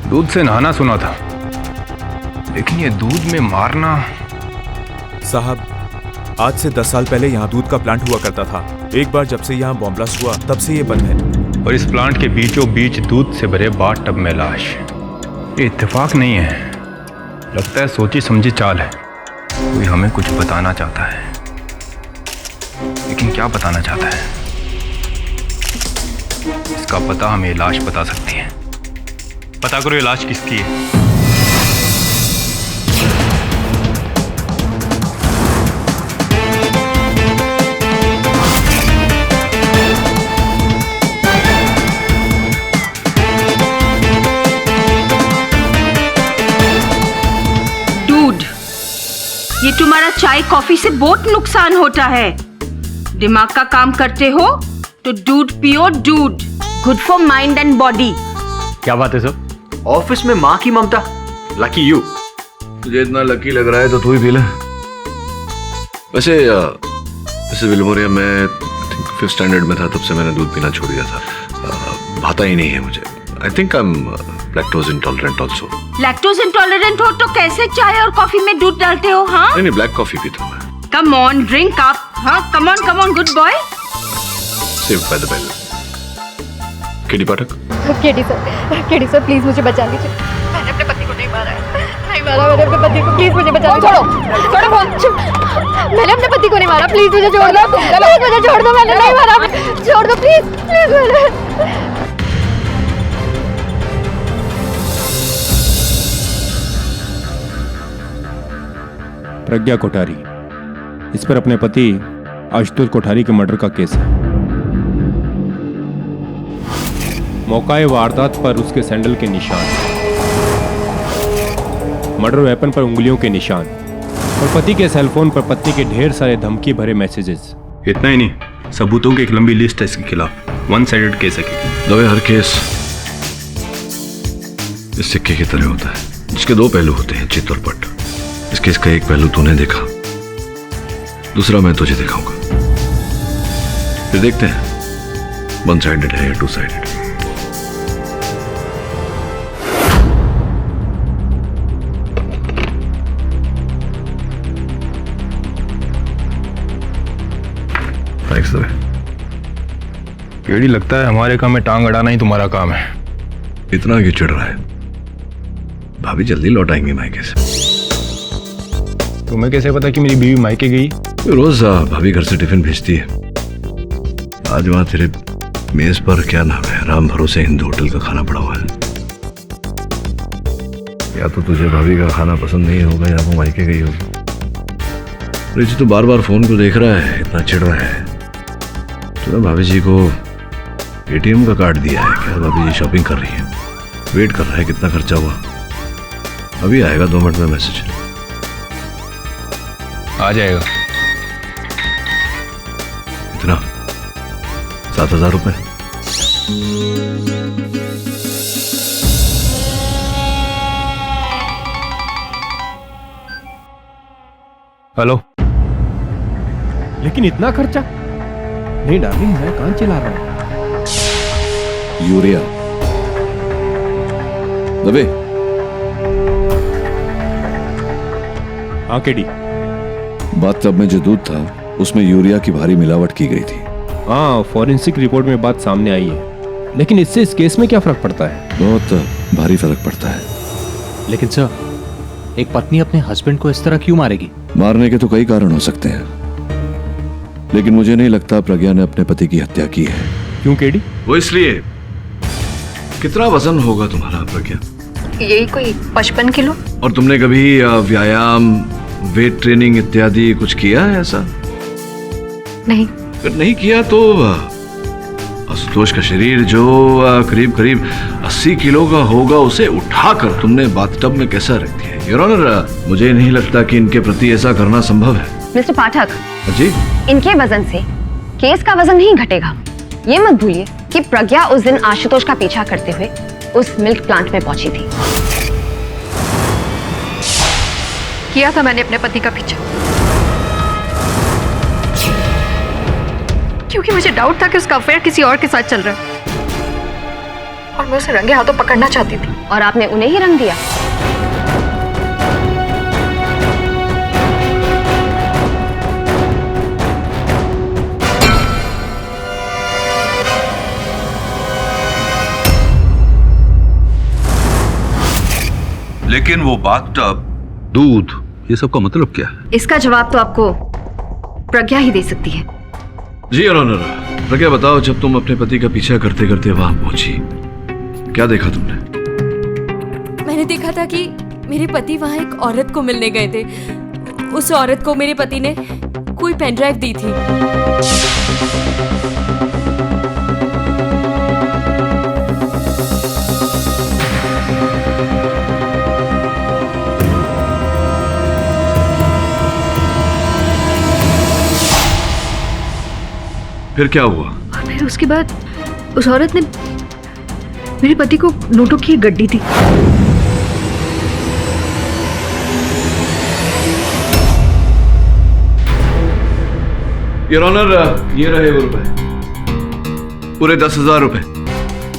दूध से नहाना सुना था, लेकिन ये दूध में मारना। साहब, आज से 10 साल पहले यहाँ दूध का प्लांट हुआ करता था। एक बार जब से यहाँ बॉम्ब ब्लास्ट हुआ तब से ये बंद है। और इस प्लांट के बीचों बीच दूध से भरे बाथ टब में लाश। ये इत्तेफाक नहीं है, लगता है सोची समझी चाल है। कोई हमें कुछ बताना चाहता है, लेकिन क्या बताना चाहता है इसका पता हमें लाश बता सकती है। पता करो ये लाश किसकी है। डूड, ये तुम्हारा चाय कॉफी से बहुत नुकसान होता है। दिमाग का काम करते हो तो दूध पियो। दूध good for mind and body. क्या बात है सर? ऑफिस में माँ की ममता। Lucky you. तुझे इतना लकी लग रहा है तो तू ही पी ले। वैसे विल्मोरिया, मैं 5th स्टैंडर्ड में था तब से मैंने दूध पीना छोड़ दिया था। भाता ही नहीं है मुझे। I think I am lactose intolerant also. Lactose intolerant हो तो कैसे चाय और कॉफी में दूध डालते हो? हाँ नहीं, ब्लैक कॉफी पीता हूँ मैं। Come on, drink up. हाँ, come on good boy. Saved by the bell. KD Pathak. KD sir please मुझे बचा लीजिए। मैंने अपने पति को नहीं मारा मैंने अपने पति को। प्लीज मुझे बचा लीजिए। छोड़ो फोन। मैंने अपने पति को नहीं मारा। प्लीज मुझे छोड़ दो। प्लीज मुझे छोड़ दो। मैंने नहीं मारा। छोड़ दो प्लीज प्लीज। प्रज्ञा कोठारी, इस पर अपने पति आशुतोष कोठारी के मर्डर का केस है। मौकाए वारदात पर उसके सैंडल के निशान, मर्डर वेपन पर उंगलियों के निशान और पति के सेलफोन पर पत्नी के ढेर सारे धमकी भरे मैसेजेस। इतना ही नहीं, सबूतों की एक लंबी लिस्ट है इसके खिलाफ। 1 साइडेड केस है। दबे हर केस इस सिक्के की तरह होता है, जिसके 2 पहलू होते हैं, चित और पट। इस केस का एक पहलू तूने देखा, दूसरा मैं तुझे दिखाऊंगा। फिर देखते हैं 1 साइडेड है या 2 साइडेड। थैंक्स दबे। केडी, लगता है हमारे काम में टांग अड़ाना ही तुम्हारा काम है। इतना क्यों चिढ़ रहा है? भाभी जल्दी लौट आएंगे मायके से। तुम्हें कैसे पता कि मेरी बीवी मायके गई? रोज भाभी घर से टिफिन भेजती है। आज वहां तेरे मेज पर क्या नाम है, राम भरोसे हिंदू होटल का खाना पड़ा हुआ है। या तो तुझे भाभी का खाना पसंद नहीं होगा या वो मायके गई होगी। रिच तो बार बार फोन को देख रहा है, इतना चिढ़ रहा है। तो भाभी जी को एटीएम का कार्ड दिया है क्या? भाभी जी शॉपिंग कर रही है, वेट कर रहा है कितना खर्चा हुआ। अभी आएगा 2 मिनट में मैसेज। आ जाएगा। इतना 7,000 रुपए। हेलो। लेकिन इतना खर्चा नहीं डार्लिंग, मैं कान चिल्ला रहा हूं। यूरिया दबे। हाँ केडी, बाथटब में जो दूध था उसमें यूरिया की भारी मिलावट की गई थी। हाँ, फॉरेंसिक रिपोर्ट में बात सामने आई है, लेकिन इससे इस केस में क्या फर्क पड़ता है? बहुत भारी फर्क पड़ता है। लेकिन सर, एक पत्नी अपने हस्बैंड को इस तरह क्यों मारेगी? मारने के तो कई कारण हो सकते हैं, लेकिन मुझे नहीं लगता प्रज्ञा ने अपने पति की हत्या की है। क्यों केडी? वो इसलिए, कितना वजन होगा तुम्हारा प्रज्ञा? यही कोई 55 किलो। और तुमने कभी व्यायाम, वेट ट्रेनिंग इत्यादि कुछ किया है ऐसा? नहीं। अगर नहीं किया तो आशुतोष का शरीर जो करीब करीब 80 किलो का होगा, उसे उठाकर तुमने बाथटब में कैसा रख दिया? योर ऑनर, मुझे नहीं लगता कि इनके प्रति ऐसा करना संभव है। मिस्टर पाठक जी, इनके वजन से केस का वजन नहीं घटेगा। ये मत भूलिए कि प्रज्ञा उस दिन आशुतोष का पीछा करते हुए उस मिल्क प्लांट में पहुंची थी। किया था मैंने अपने पति का पीछा, क्योंकि मुझे डाउट था कि उसका अफेयर किसी और के साथ चल रहा है और मैं उसे रंगे हाथों पकड़ना चाहती थी। और आपने उन्हें ही रंग दिया। लेकिन वो बाथटब, दूध, ये सब का मतलब क्या है? इसका जवाब तो आपको प्रज्ञा ही दे सकती है। जी योर ऑनर, प्रज्ञा बताओ, जब तुम अपने पति का पीछा करते करते वहां पहुंची, क्या देखा तुमने? मैंने देखा था कि मेरे पति वहां एक औरत को मिलने गए थे। उस औरत को मेरे पति ने कोई पेन ड्राइव दी थी। फिर क्या हुआ? और फिर उसके बाद उस औरत ने मेरे पति को नोटों की एक गड्डी दी। योर ऑनर, ये रहे वो रुपए, पूरे 10,000 रुपए।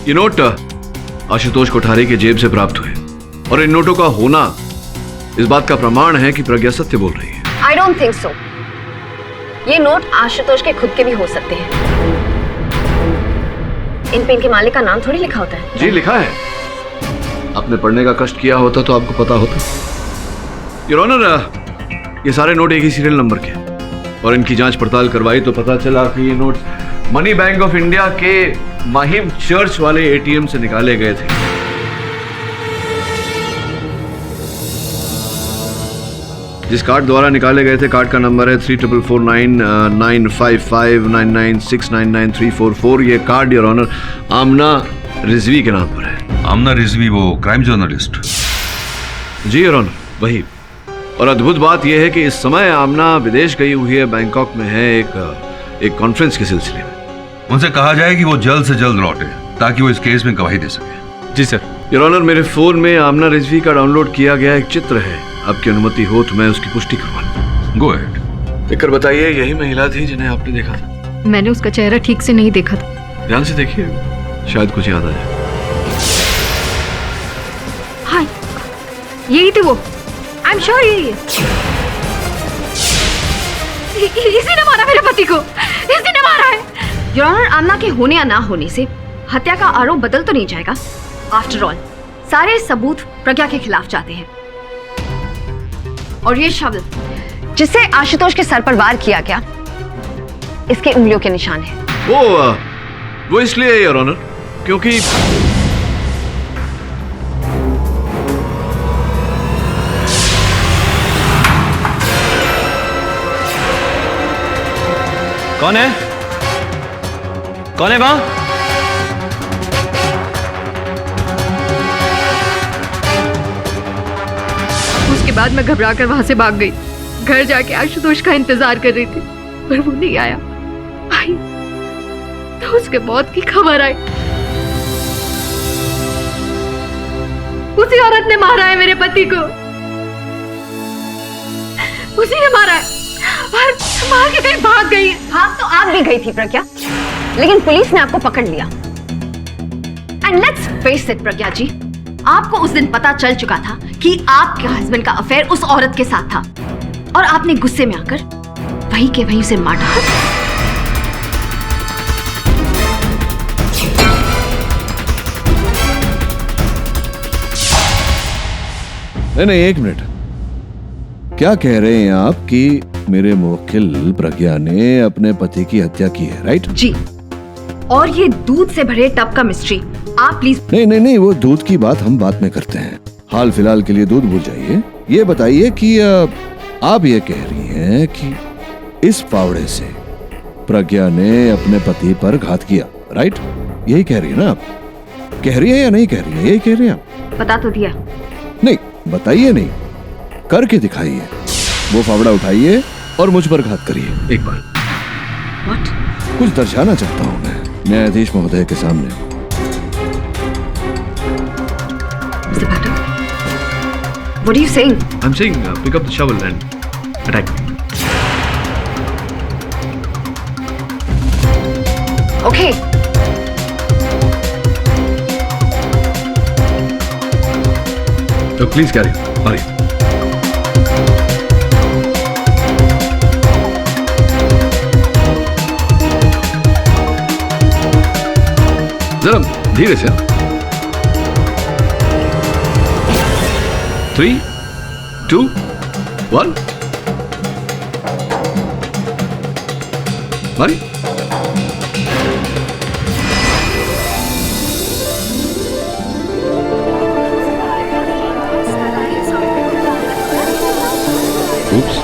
ये नोट आशुतोष कोठारी के जेब से प्राप्त हुए, और इन नोटों का होना इस बात का प्रमाण है कि प्रज्ञा सत्य बोल रही है। I don't think so. ये नोट आशुतोष के खुद के भी हो सकते हैं। इन पे इनके मालिक का नाम थोड़ी लिखा होता है। जी लिखा है। आपने पढ़ने का कष्ट किया होता तो आपको पता होता। योर ऑनर, ये सारे नोट एक ही सीरियल नंबर के, और इनकी जांच पड़ताल करवाई तो पता चला कि ये note money bank of India के महिम चर्च वाले एटीएम से निकाले गए थे। जिस कार्ड द्वारा निकाले गए थे, कार्ड का नंबर है 3449955996993444। ये card your honour Aamna Rizvi के नाम पर है। आमना रिजवी, वो क्राइम जर्नलिस्ट? जी योर ऑनर, वही। और अद्भुत बात यह है कि इस समय आमना विदेश गई हुई है, बैंकॉक में है एक कॉन्फ्रेंस के सिलसिले में। उनसे कहा जाए कि वो जल्द से जल्द लौटे ताकि वो इस केस में गवाही दे सके। जी सर। योर ऑनर, मेरे फोन में आमना रिजवी का डाउनलोड किया गया एक चित्र है। आपकी अनुमति हो तो मैं उसकी पुष्टि करवाऊं। Go ahead. देखकर बताइए, यही महिला थी जिन्हें आपने देखा था? मैंने उसका चेहरा ठीक से नहीं देखा था। ध्यान से देखिए, शायद कुछ याद आ जाए। हाँ, यही थे वो। आई एम श्योर यही है। इसी ने मारा मेरे पति को, इसी ने मारा है। योर ऑनर, आमना के होने या ना होने से हत्या का आरोप बदल तो नहीं जाएगा। आफ्टर ऑल सारे सबूत प्रज्ञा के खिलाफ जाते हैं, और ये शब्द जिससे आशुतोष के सर पर वार किया गया, इसके उंगलियों के निशान है। वो इसलिए है योर ऑनर क्योंकि कौन है? कौन है वहां? उसके बाद मैं घबरा कर वहां से भाग गई। घर जाके आशुतोष का इंतजार कर रही थी, पर वो नहीं आया। आई तो उसके मौत की खबर आई। उसी औरत ने मारा है मेरे पति को, उसी ने मारा है, और मार के कहीं भाग गई है। भाग तो आप भी गई थी प्रज्ञा, लेकिन पुलिस ने आपको पकड़ लिया। एंड लेट्स फेस इट प्रज्ञा जी, आपको उस दिन पता चल चुका था कि आपके हस्बैंड का अफेयर उस औरत के साथ था, और आपने गुस्से में आकर वही के वही उसे मार डाला। नहीं, एक मिनट। क्या कह रहे हैं आप कि मेरे मुवक्किल प्रज्ञा ने अपने पति की हत्या की है, राइट? जी। और ये दूध से भरे टब का मिस्ट्री आप प्लीज। नहीं, वो दूध की बात हम बाद में करते हैं। हाल फिलहाल के लिए दूध भूल जाइए। ये बताइए कि आप ये कह रही हैं कि इस फावड़े से प्रज्ञा ने अपने पति पर घात किया, राइट? यही कह रही है ना आप? कह रही है या नहीं कह रही है? यही कह रही है आप? बता तो दिया। नहीं, बताइए नहीं, करके दिखाइए। वो फावड़ा उठाइए और मुझ पर घात करिए एक बार। What? कुछ दर्शाना चाहता हूँ मैं न्यायाधीश महोदय के सामने। What are you saying? I'm saying pick up the shovel and attack me. Okay. So please carry on. Hurry. जरा धीरे से। 3, 2, 1 Hurry. Oops.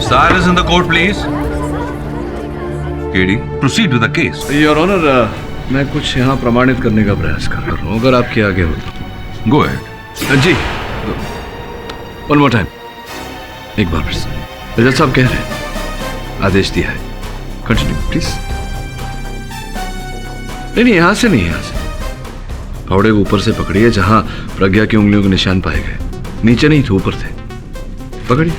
Silence in the court, please. KD, proceed with the case. Your Honor, मैं कुछ यहाँ प्रमाणित करने का प्रयास कर रहा हूँ, अगर आपके आगे हो तो। Go ahead. जी, one more time. एक बार फिर से। जज साहब कह रहे हैं, आदेश दिया है। Continue please. नहीं, यहाँ से नहीं, यहाँ से। फावड़े को ऊपर से पकड़िए, जहाँ प्रज्ञा की उंगलियों के निशान पाए गए। नीचे नहीं थे, ऊपर थे। पकड़िए।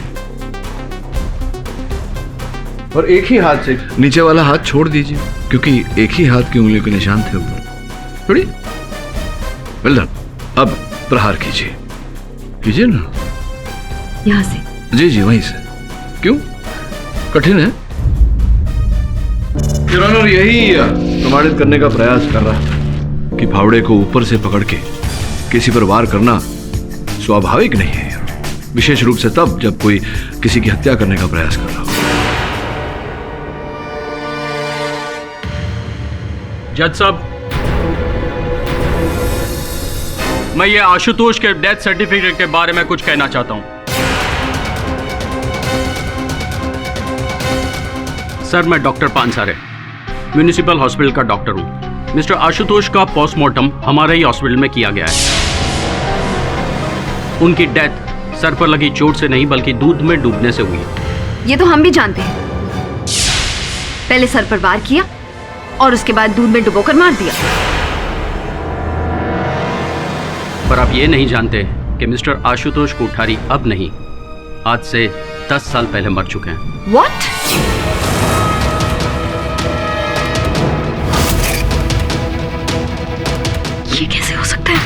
और एक ही हाथ से नीचे वाला हाथ छोड़ दीजिए, क्योंकि एक ही हाथ की उंगलियों के निशान थे ऊपर। छोड़िए। Well done. अब प्रहार कीजिए, कीजिए ना। यहाँ से? जी जी, वहीं से। क्यों, कठिन है? योर ऑनर, यही प्रमाणित करने का प्रयास कर रहा था कि फावड़े को ऊपर से पकड़ के किसी पर वार करना स्वाभाविक नहीं है, विशेष रूप से तब जब कोई किसी की हत्या करने का प्रयास कर रहा हो। जज साहब, मैं ये आशुतोष के डेथ सर्टिफिकेट के बारे में कुछ कहना चाहता हूं। सर, मैं डॉक्टर पानसारे, म्युनिसिपल हॉस्पिटल का डॉक्टर हूं। मिस्टर आशुतोष का पोस्टमार्टम हमारे ही हॉस्पिटल में किया गया है। उनकी डेथ सर पर लगी चोट से नहीं बल्कि दूध में डूबने से हुई। ये तो हम भी जानते हैं। पहले सर पर वार किया और उसके बाद दूध में डुबोकर मार दिया। पर आप ये नहीं जानते कि मिस्टर आशुतोष कोठारी अब नहीं, आज से 10 साल पहले मर चुके हैं। What? ये कैसे हो सकता है?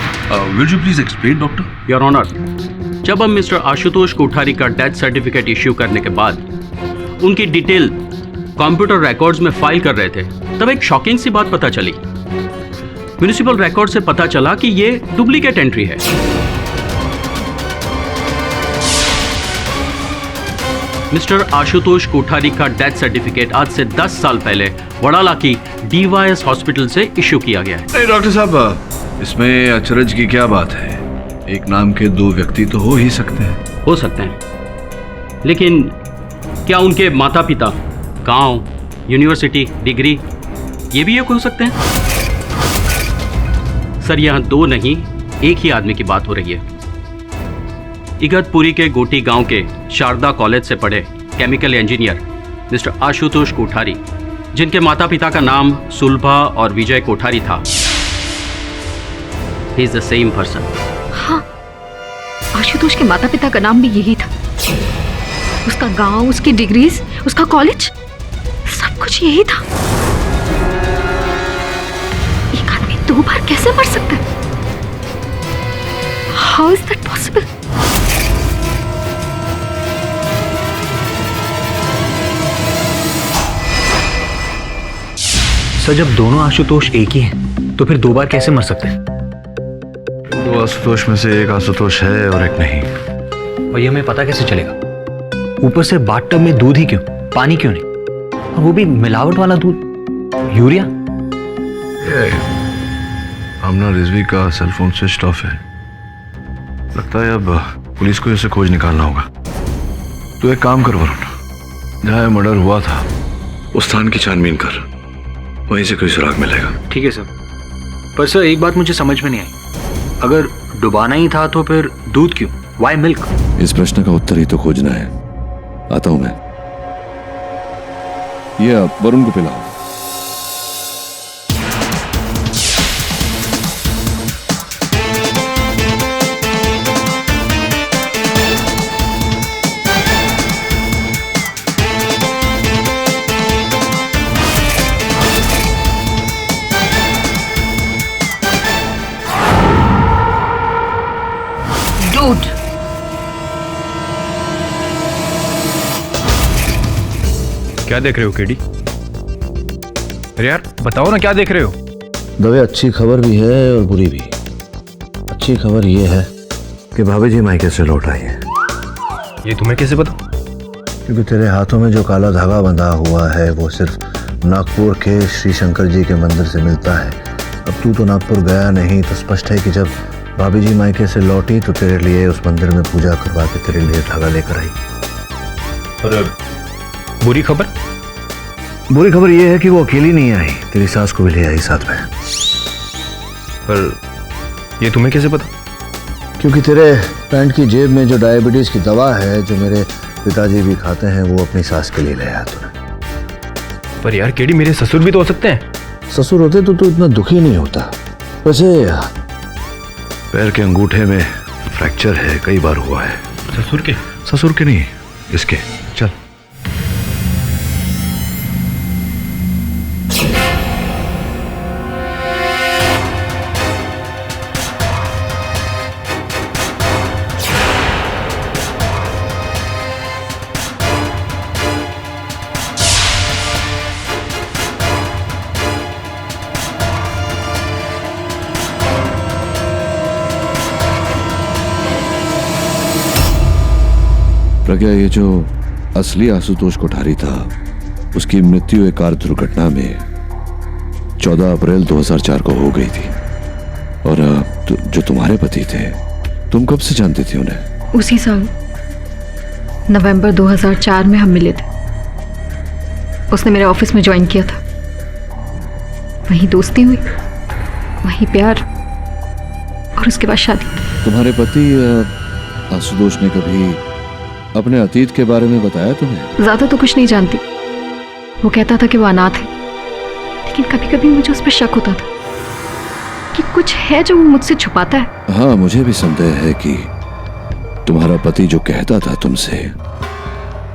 Will you please explain, doctor? Your honour, जब हम मिस्टर आशुतोष कोठारी का डेथ सर्टिफिकेट इश्यू करने के बाद उनकी डिटेल कंप्यूटर रिकॉर्ड्स में फाइल कर रहे थे, तब एक शॉकिंग सी बात पता चली। म्युनिसिपल रिकॉर्ड से पता चला कि ये डुप्लीकेट एंट्री है। मिस्टर आशुतोष कोठारी का डेथ सर्टिफिकेट आज से 10 साल पहले वडाला की DYS हॉस्पिटल से इश्यू किया गया है। नहीं डॉक्टर साहब, इसमें अचरज की क्या बात है? एक नाम के 2 व्यक्ति तो हो ही सकते हैं। हो सकते हैं, लेकिन क्या उनके माता पिता, गांव, यूनिवर्सिटी, डिग्री, ये भी एक हो सकते हैं? सर, यहाँ 2 नहीं, एक ही आदमी की बात हो रही है। इगतपुरी के गोटी गांव के शारदा कॉलेज से पढ़े chemical engineer mister Ashutosh Kothari, जिनके माता पिता का नाम सुलभा और विजय कोठारी था, he is the same person. हाँ, आशुतोष के माता पिता का नाम भी यही था। उसका गांव, उसकी डिग्रीज, उसका कॉलेज, सब कुछ यही था। एक आदमी 2 बार कैसे मर सकता है? How is that possible? Sir जब दोनों आशुतोष एक ही हैं तो फिर दो बार कैसे मर सकते हैं? दो आशुतोष में से एक आशुतोष है और एक नहीं। और ये हमें पता कैसे चलेगा? ऊपर से बाथटब में दूध ही क्यों, पानी क्यों नहीं? और वो भी मिलावट वाला दूध, यूरिया। आमना रिजवी का सेलफोन स्विच ऑफ है। लगता है अब पुलिस को इसे खोज निकालना होगा। तो एक काम कर वरुण, जहाँ मर्डर हुआ था उस स्थान की छानबीन कर, वहीं से कोई सुराग मिलेगा। ठीक है सर। पर सर एक बात मुझे समझ में नहीं आई, अगर डुबाना ही था तो फिर दूध क्यों? Why milk? इस प्रश्न का उत्तर ही तो खोजना है। आता हूं मैं। ये आप वरुण को पिलाओ। Dude, क्या देख रहे हो केडी? अरे यार बताओ ना, क्या देख रहे हो? दवे अच्छी खबर भी है और बुरी भी। अच्छी खबर ये है कि भाभी जी मायके से लौट आई है। ये तुम्हें कैसे पता? क्योंकि तेरे हाथों में जो काला धागा बंधा हुआ है वो सिर्फ नागपुर के श्री शंकर जी के मंदिर से मिलता है। अब तू तो नागपुर गया नहीं, तो स्पष्ट है कि जब भाभी जी मायके से लौटी तो तेरे लिए उस मंदिर में पूजा करवा के तेरे लिए धागा लेकर आई। और बुरी खबर? बुरी खबर यह है कि वो अकेली नहीं आई, तेरी सास को भी ले आई साथ में। पर ये तुम्हें कैसे पता? क्योंकि तेरे पैंट की जेब में जो डायबिटीज की दवा है जो मेरे पिताजी भी खाते हैं वो अपनी सास के लिए ले आया तूने। पर यार केडी, मेरे ससुर भी तो हो सकते हैं। ससुर होते तो तू इतना दुखी नहीं होता। वैसे पैर के अंगूठे में फ्रैक्चर है, कई बार हुआ है। ससुर के? ससुर के नहीं, इसके। चल। प्रज्ञा, ये जो असली आशुतोष कोठारी था उसकी मृत्यु एक कार दुर्घटना में 14 अप्रैल 2004 को हो गई थी। और जो तुम्हारे पति थे, तुम कब से जानती थी उन्हें? उसी साल नवंबर 2004 में हम मिले थे। उसने मेरे ऑफिस में ज्वाइन किया था। वहीं दोस्ती हुई, वहीं प्यार, और उसके बाद शादी। तुम्हारे पति आशुतोष ने कभी अपने अतीत के बारे में बताया तुम्हें? ज्यादा तो कुछ नहीं जानती। वो कहता था कि वो अनाथ है, लेकिन कभी कभी मुझे उस पर शक होता था कि कुछ है जो वो मुझसे छुपाता है। हाँ, मुझे भी संदेह है कि तुम्हारा पति जो कहता था तुमसे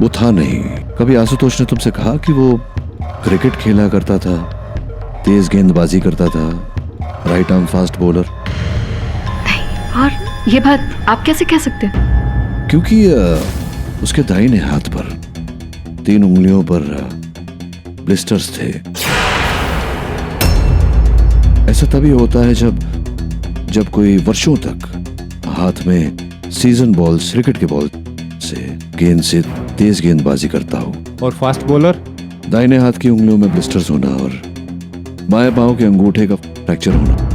वो था नहीं। कभी आशुतोष ने तुमसे कहा कि वो क्रिकेट खेला करता था, तेज गेंदबाजी करता था, राइट आर्म फास्ट बॉलर? नहीं। और ये बात आप कैसे कह सकते हैं? क्योंकि उसके दाहिने हाथ पर 3 उंगलियों पर ब्लिस्टर्स थे। ऐसा तभी होता है जब कोई वर्षों तक हाथ में सीजन बॉल्स, क्रिकेट के बॉल से गेंद से तेज गेंदबाजी करता हो। और फास्ट बॉलर? दाहिने हाथ की उंगलियों में ब्लिस्टर्स होना और बाएं पांव के अंगूठे का फ्रैक्चर होना।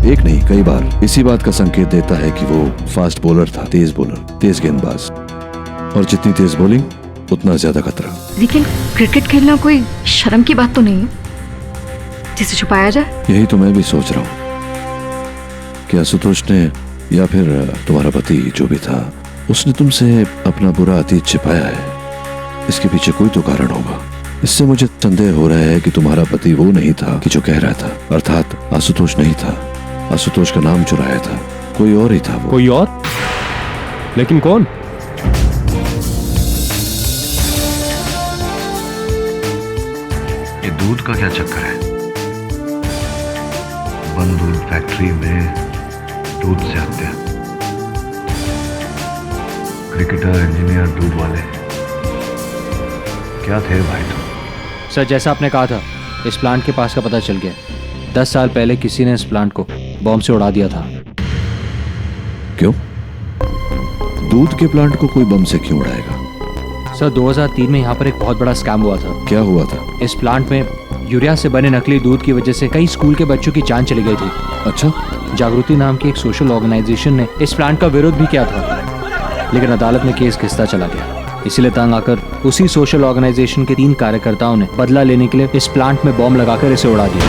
एक नहीं, कई बार इसी बात का संकेत देता है कि वो फास्ट बॉलर था, तेज बॉलर, तेज गेंदबाज। और जितनी तेज बॉलिंग उतना ज्यादा खतरा। लेकिन क्रिकेट खेलना कोई शर्म की बात तो नहीं है जिसे छुपाया जाए। यही तो मैं भी सोच रहा हूँ कि आशुतोष ने या फिर तुम्हारा पति जो भी था उसने तुमसे अपना बुरा अतीत छिपाया है। इसके पीछे कोई तो कारण होगा। इससे मुझे संदेह हो रहा है कि तुम्हारा पति वो नहीं था कि जो कह रहा था, अर्थात आशुतोष नहीं था। आशुतोष का नाम चुराया था, कोई और ही था वो। कोई और? लेकिन कौन? ये दूध का क्या चक्कर है? बंद दूध फैक्ट्री में दूध से हत्या, क्रिकेटर, इंजीनियर, दूध वाले, क्या थे भाई तुम? सर जैसा आपने कहा था, इस प्लांट के पास का पता चल गया। 10 साल पहले किसी ने इस प्लांट को बॉम्ब से उड़ा दिया था। क्यों? दूध के प्लांट को कोई बम से क्यों उड़ाएगा? सर 2003 में यहाँ पर एक बहुत बड़ा स्कैम हुआ था। क्या हुआ था? इस प्लांट में यूरिया से बने नकली दूध की वजह से कई स्कूल के बच्चों की जान चली गई थी। अच्छा। जागृति नाम की एक सोशल ऑर्गेनाइजेशन ने इस प्लांट का विरोध भी किया था, लेकिन अदालत में केस घिसता चला गया। इसीलिए तंग आकर उसी सोशल ऑर्गेनाइजेशन के 3 कार्यकर्ताओं ने बदला लेने के लिए इस प्लांट में बॉम्ब लगाकर इसे उड़ा दिया।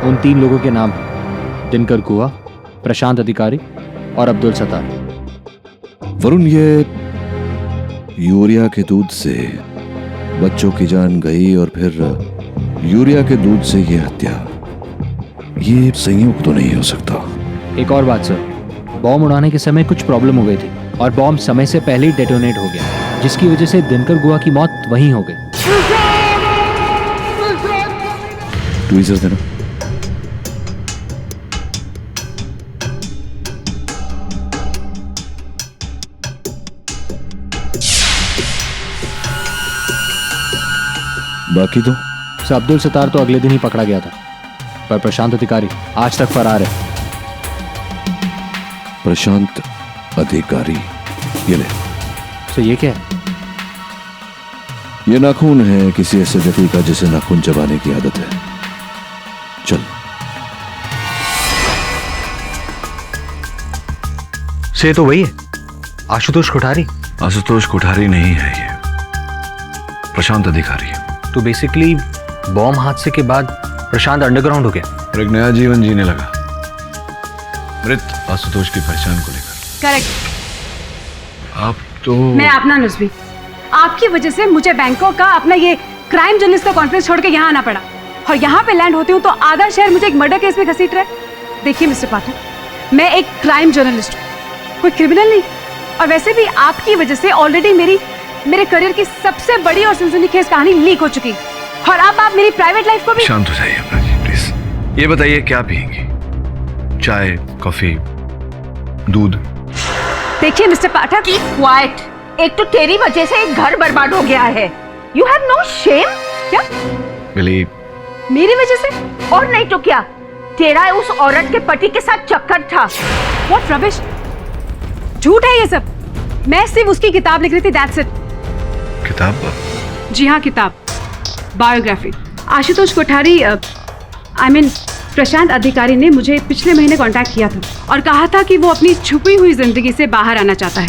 उन 3 लोगों के नाम हैं दिनकर गुहा, प्रशांत अधिकारी और अब्दुल सत्तार। वरुण, ये यूरिया के दूध से बच्चों की जान गई और फिर यूरिया के दूध से ये हत्या, ये संयोग तो नहीं हो सकता। एक और बात सर, बॉम्ब उड़ाने के समय कुछ प्रॉब्लम हो गई थी और बॉम्ब समय से पहले ही डेटोनेट हो गया, जिसकी वजह से दिनकर गुहा की मौत वहीं हो गई। ट्वीजर्स देना। बाकी तो सर अब्दुल सत्तार तो अगले दिन ही पकड़ा गया था, पर प्रशांत अधिकारी आज तक फरार है। प्रशांत अधिकारी, ये ले। सर ये क्या है? ये नाखून है किसी ऐसे व्यक्ति का जिसे नाखून चबाने की आदत है। चल। से तो वही है, आशुतोष कोठारी। आशुतोष कोठारी नहीं है, ये प्रशांत अधिकारी है। तो बेसिकली बॉम्ब हादसे के बाद प्रशांत अंडरग्राउंड हो गया और एक नया जीवन जीने लगा, मृत आशुतोष की पहचान को लेकर। करेक्ट। आप तो मैं अपना नुस्बी, आपकी वजह से मुझे बैंकॉक का अपना ये क्राइम जर्नलिस्ट का कॉन्फ्रेंस छोड़ के यहाँ आना पड़ा, और यहाँ पे लैंड होती हूँ तो आधा शहर मुझे एक मर्डर केस में घसीट रहा है। देखिए मिस्टर पाठक, मैं एक क्राइम जर्नलिस्ट हूँ, कोई क्रिमिनल नहीं। और वैसे भी आपकी वजह से ऑलरेडी मेरे करियर की सबसे बड़ी और सनसनीखेज कहानी लीक हो चुकी, और अब आप मेरी प्राइवेट लाइफ को भी। शांत हो जाइए अपना जी प्लीज। ये बताइए क्या पियेंगे? चाय, कॉफी, दूध? देखिए मिस्टर पाठक, क्वाइट। एक तो तेरी वजह से एक घर बर्बाद हो गया है। You have no shame. क्या? बिलीव। मेरी वजह से? और नहीं तो क्या, तेरा उस औरत के पति के साथ चक्कर था। What rubbish! झूठ है ये सब। मैं सिर्फ उसकी किताब लिख रही थी, that's it। किताब? जी हाँ, किताब, biography. Ashutosh Kothari, I mean Prashant Adhikari ने मुझे पिछले महीने कांटेक्ट किया था और कहा था कि वो अपनी छुपी हुई जिंदगी से बाहर आना चाहता है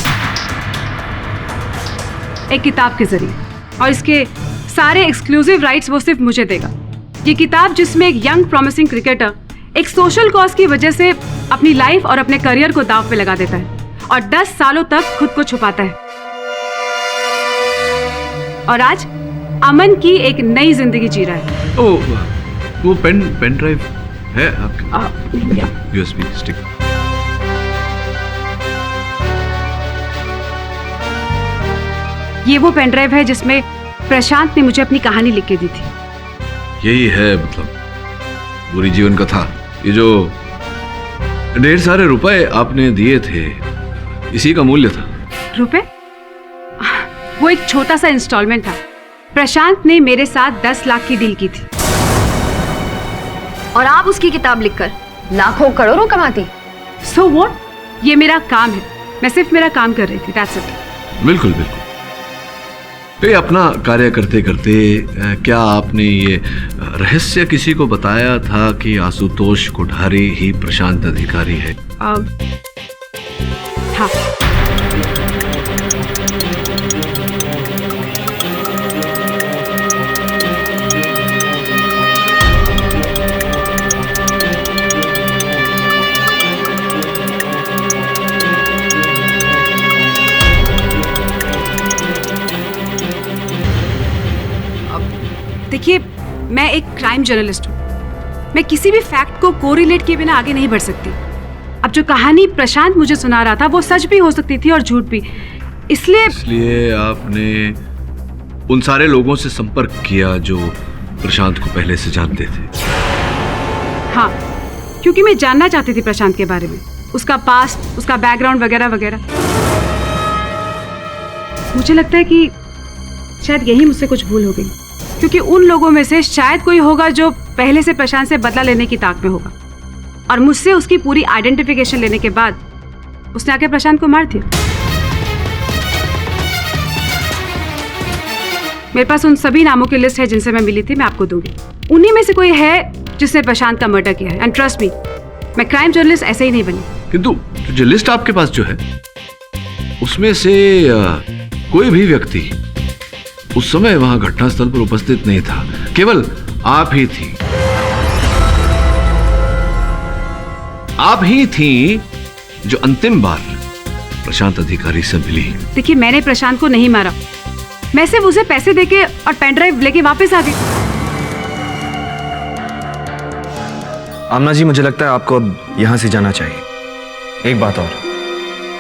एक किताब के जरिए, और इसके सारे एक्सक्लूसिव राइट्स वो सिर्फ मुझे देगा। ये किताब जिसमें एक यंग प्रॉमिसिंग क्रिकेटर एक सोशल कॉज की वजह से अपनी लाइफ और अपने करियर को दांव पे लगा देता है और 10 सालों तक खुद को छुपाता है, और आज अमन की एक नई जिंदगी जी रहा है। ओह, वो पेन ड्राइव है आपके? USB stick. ये वो पेन ड्राइव है जिसमें प्रशांत ने मुझे अपनी कहानी लिख के दी थी। यही है मतलब पूरी जीवन कथा। ये जो ढेर सारे रुपए आपने दिए थे, इसी का मूल्य था। रुपए? वो एक छोटा सा इंस्टॉलमेंट था। प्रशांत ने मेरे साथ 10 लाख की डील की थी, और आप उसकी किताब लिखकर लाखों करोड़ों कमाती। So what? ये मेरा काम है, मैं सिर्फ मेरा काम कर रही थी, that's it। बिल्कुल बिल्कुल। ये अपना कार्य करते करते क्या आपने ये रहस्य किसी को बताया था कि आशुतोष कोठारी ही प्रशांत अधिकारी है? हाँ। देखिए, मैं एक क्राइम जर्नलिस्ट हूँ, मैं किसी भी फैक्ट को कोरिलेट किए बिना आगे नहीं बढ़ सकती। अब जो कहानी प्रशांत मुझे सुना रहा था वो सच भी हो सकती थी और झूठ भी, इसलिए आपने उन सारे लोगों से संपर्क किया जो प्रशांत को पहले से जानते थे? हाँ, क्योंकि मैं जानना चाहती थी प्रशांत के बारे में, उसका पास्ट, उसका बैकग्राउंड वगैरह वगैरह। मुझे लगता है कि शायद यही मुझसे कुछ भूल हो गई, क्योंकि उन लोगों में से शायद कोई होगा जो पहले से प्रशांत से बदला लेने की ताक में होगा, और मुझसे उसकी पूरी आइडेंटिफिकेशन लेने के बाद उसने आके प्रशांत को मार दिया। मेरे पास उन सभी नामों की लिस्ट है जिनसे मैं मिली थी, मैं आपको दूंगी। उन्हीं में से कोई है जिसने प्रशांत का मर्डर किया है। एंड ट्रस्ट मी, मैं क्राइम जर्नलिस्ट ऐसे ही नहीं बनी। किंतु जो लिस्ट आपके पास जो है उसमें से कोई भी व्यक्ति उस समय वहां घटनास्थल पर उपस्थित नहीं था, केवल आप ही थी। आप ही थी जो अंतिम बार प्रशांत अधिकारी से मिली। देखिए, मैंने प्रशांत को नहीं मारा, मैं सिर्फ उसे पैसे देके और पेन ड्राइव लेके वापस आ गई। आमना जी, मुझे लगता है आपको अब यहां से जाना चाहिए। एक बात और,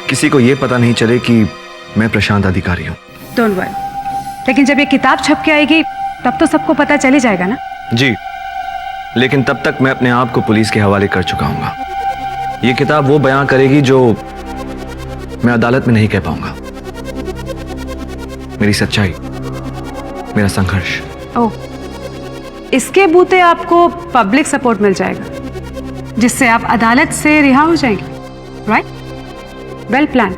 किसी को यह पता नहीं चले कि मैं प्रशांत अधिकारी हूं। डोंट वरी, लेकिन जब ये किताब छप के आएगी तब तो सबको पता चल ही जाएगा ना। जी, लेकिन तब तक मैं अपने आप को पुलिस के हवाले कर चुका हूंगा। ये किताब वो बयां करेगी जो मैं अदालत में नहीं कह पाऊंगा। मेरी सच्चाई, मेरा संघर्ष। ओह, इसके बूते आपको पब्लिक सपोर्ट मिल जाएगा, जिससे आप अदालत से रिहा हो जाएंगे। राइट? Well plan.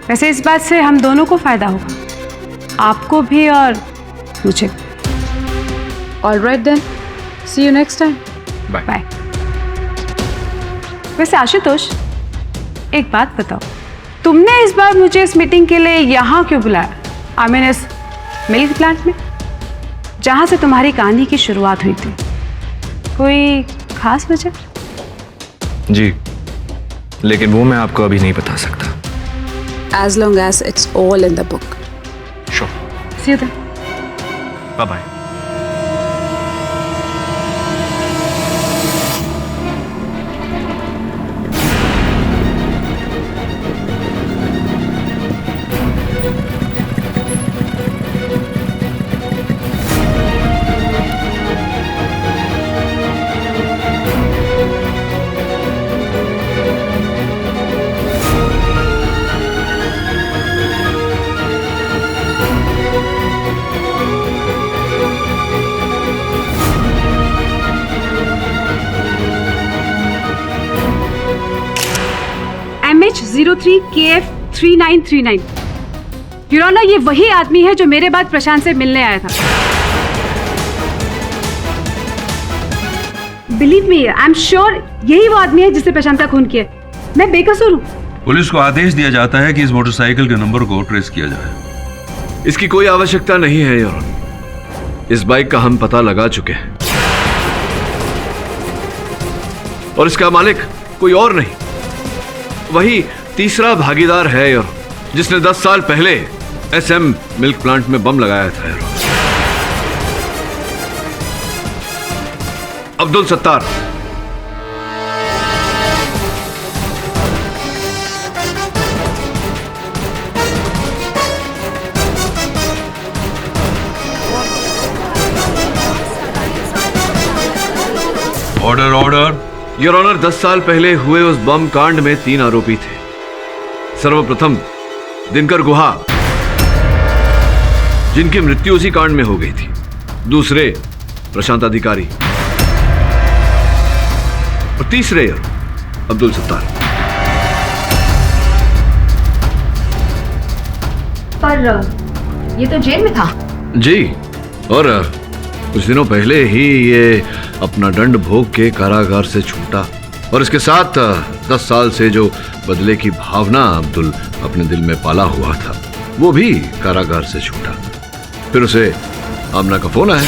वैसे इस बात से हम दोनों को फायदा होगा, आपको भी और मुझे। Alright then, see you next time. Bye bye. वैसे आशुतोष, एक बात बताओ, तुमने इस बार मुझे इस मीटिंग के लिए यहाँ क्यों बुलाया? आई मीन इस मिल्क प्लांट में, जहाँ से तुम्हारी कहानी की शुरुआत हुई थी। कोई खास वजह? जी, लेकिन वो मैं आपको अभी नहीं बता सकता। As long as it's all in the book. Sure. See you then. Bye bye. MH03KF3939। Your honour, ये वही आदमी है जो मेरे बाद प्रशांत से मिलने आया था। Believe me, I am sure यही वो आदमी है जिसने प्रशांत का खून किया। मैं बेकसूर हूँ। पुलिस को आदेश दिया जाता है कि इस मोटरसाइकिल के नंबर को ट्रेस किया जाए। इसकी कोई आवश्यकता नहीं है योर ऑनर। इस बाइक का हम पता लगा चुके हैं और इसका मालिक कोई और नहीं, वही तीसरा भागीदार है योर, जिसने 10 साल पहले SM मिल्क प्लांट में बम लगाया था your. Abdul Sattar. Order order. Your honour, 10 साल पहले हुए उस बम कांड में 3 आरोपी थे। सर्वप्रथम दिनकर गुहा, जिनकी मृत्यु उसी कांड में हो गई थी। दूसरे प्रशांत अधिकारी और तीसरे अब्दुल सत्तार। पर ये तो जेल में था। जी, और कुछ दिनों पहले ही ये अपना दंड भोग के कारागार से छूटा, और इसके साथ 10 साल से जो बदले की भावना अब्दुल अपने दिल में पाला हुआ था, वो भी कारागार से छूटा। फिर उसे आमना का फोन आया।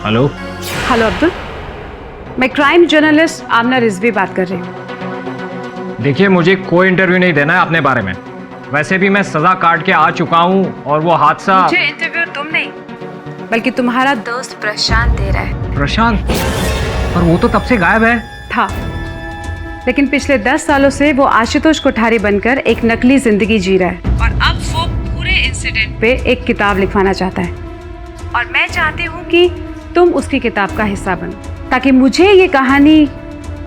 हेलो। हेलो अब्दुल, मैं क्राइम जर्नलिस्ट आमना रिजवी बात कर रही हूँ। देखिए, मुझे कोई इंटरव्यू नहीं देना है अपने बारे में। वैसे भी मैं सजा काट के आ चुका हूँ और वो हादसा। मुझे इंटरव्यू तुम नहीं, बल्कि तुम्हारा दोस्त प्रशांत दे रहा है। प्रशांत? और वो तो तब से गायब है। था, लेकिन पिछले 10 सालों से वो आशुतोष कोठारी बनकर एक नकली जिंदगी जी रहा है, और अब वो पूरे इंसिडेंट पे एक किताब लिखवाना चाहता है। और मैं चाहती हूँ कि तुम उसकी किताब का हिस्सा बनो, ताकि मुझे ये कहानी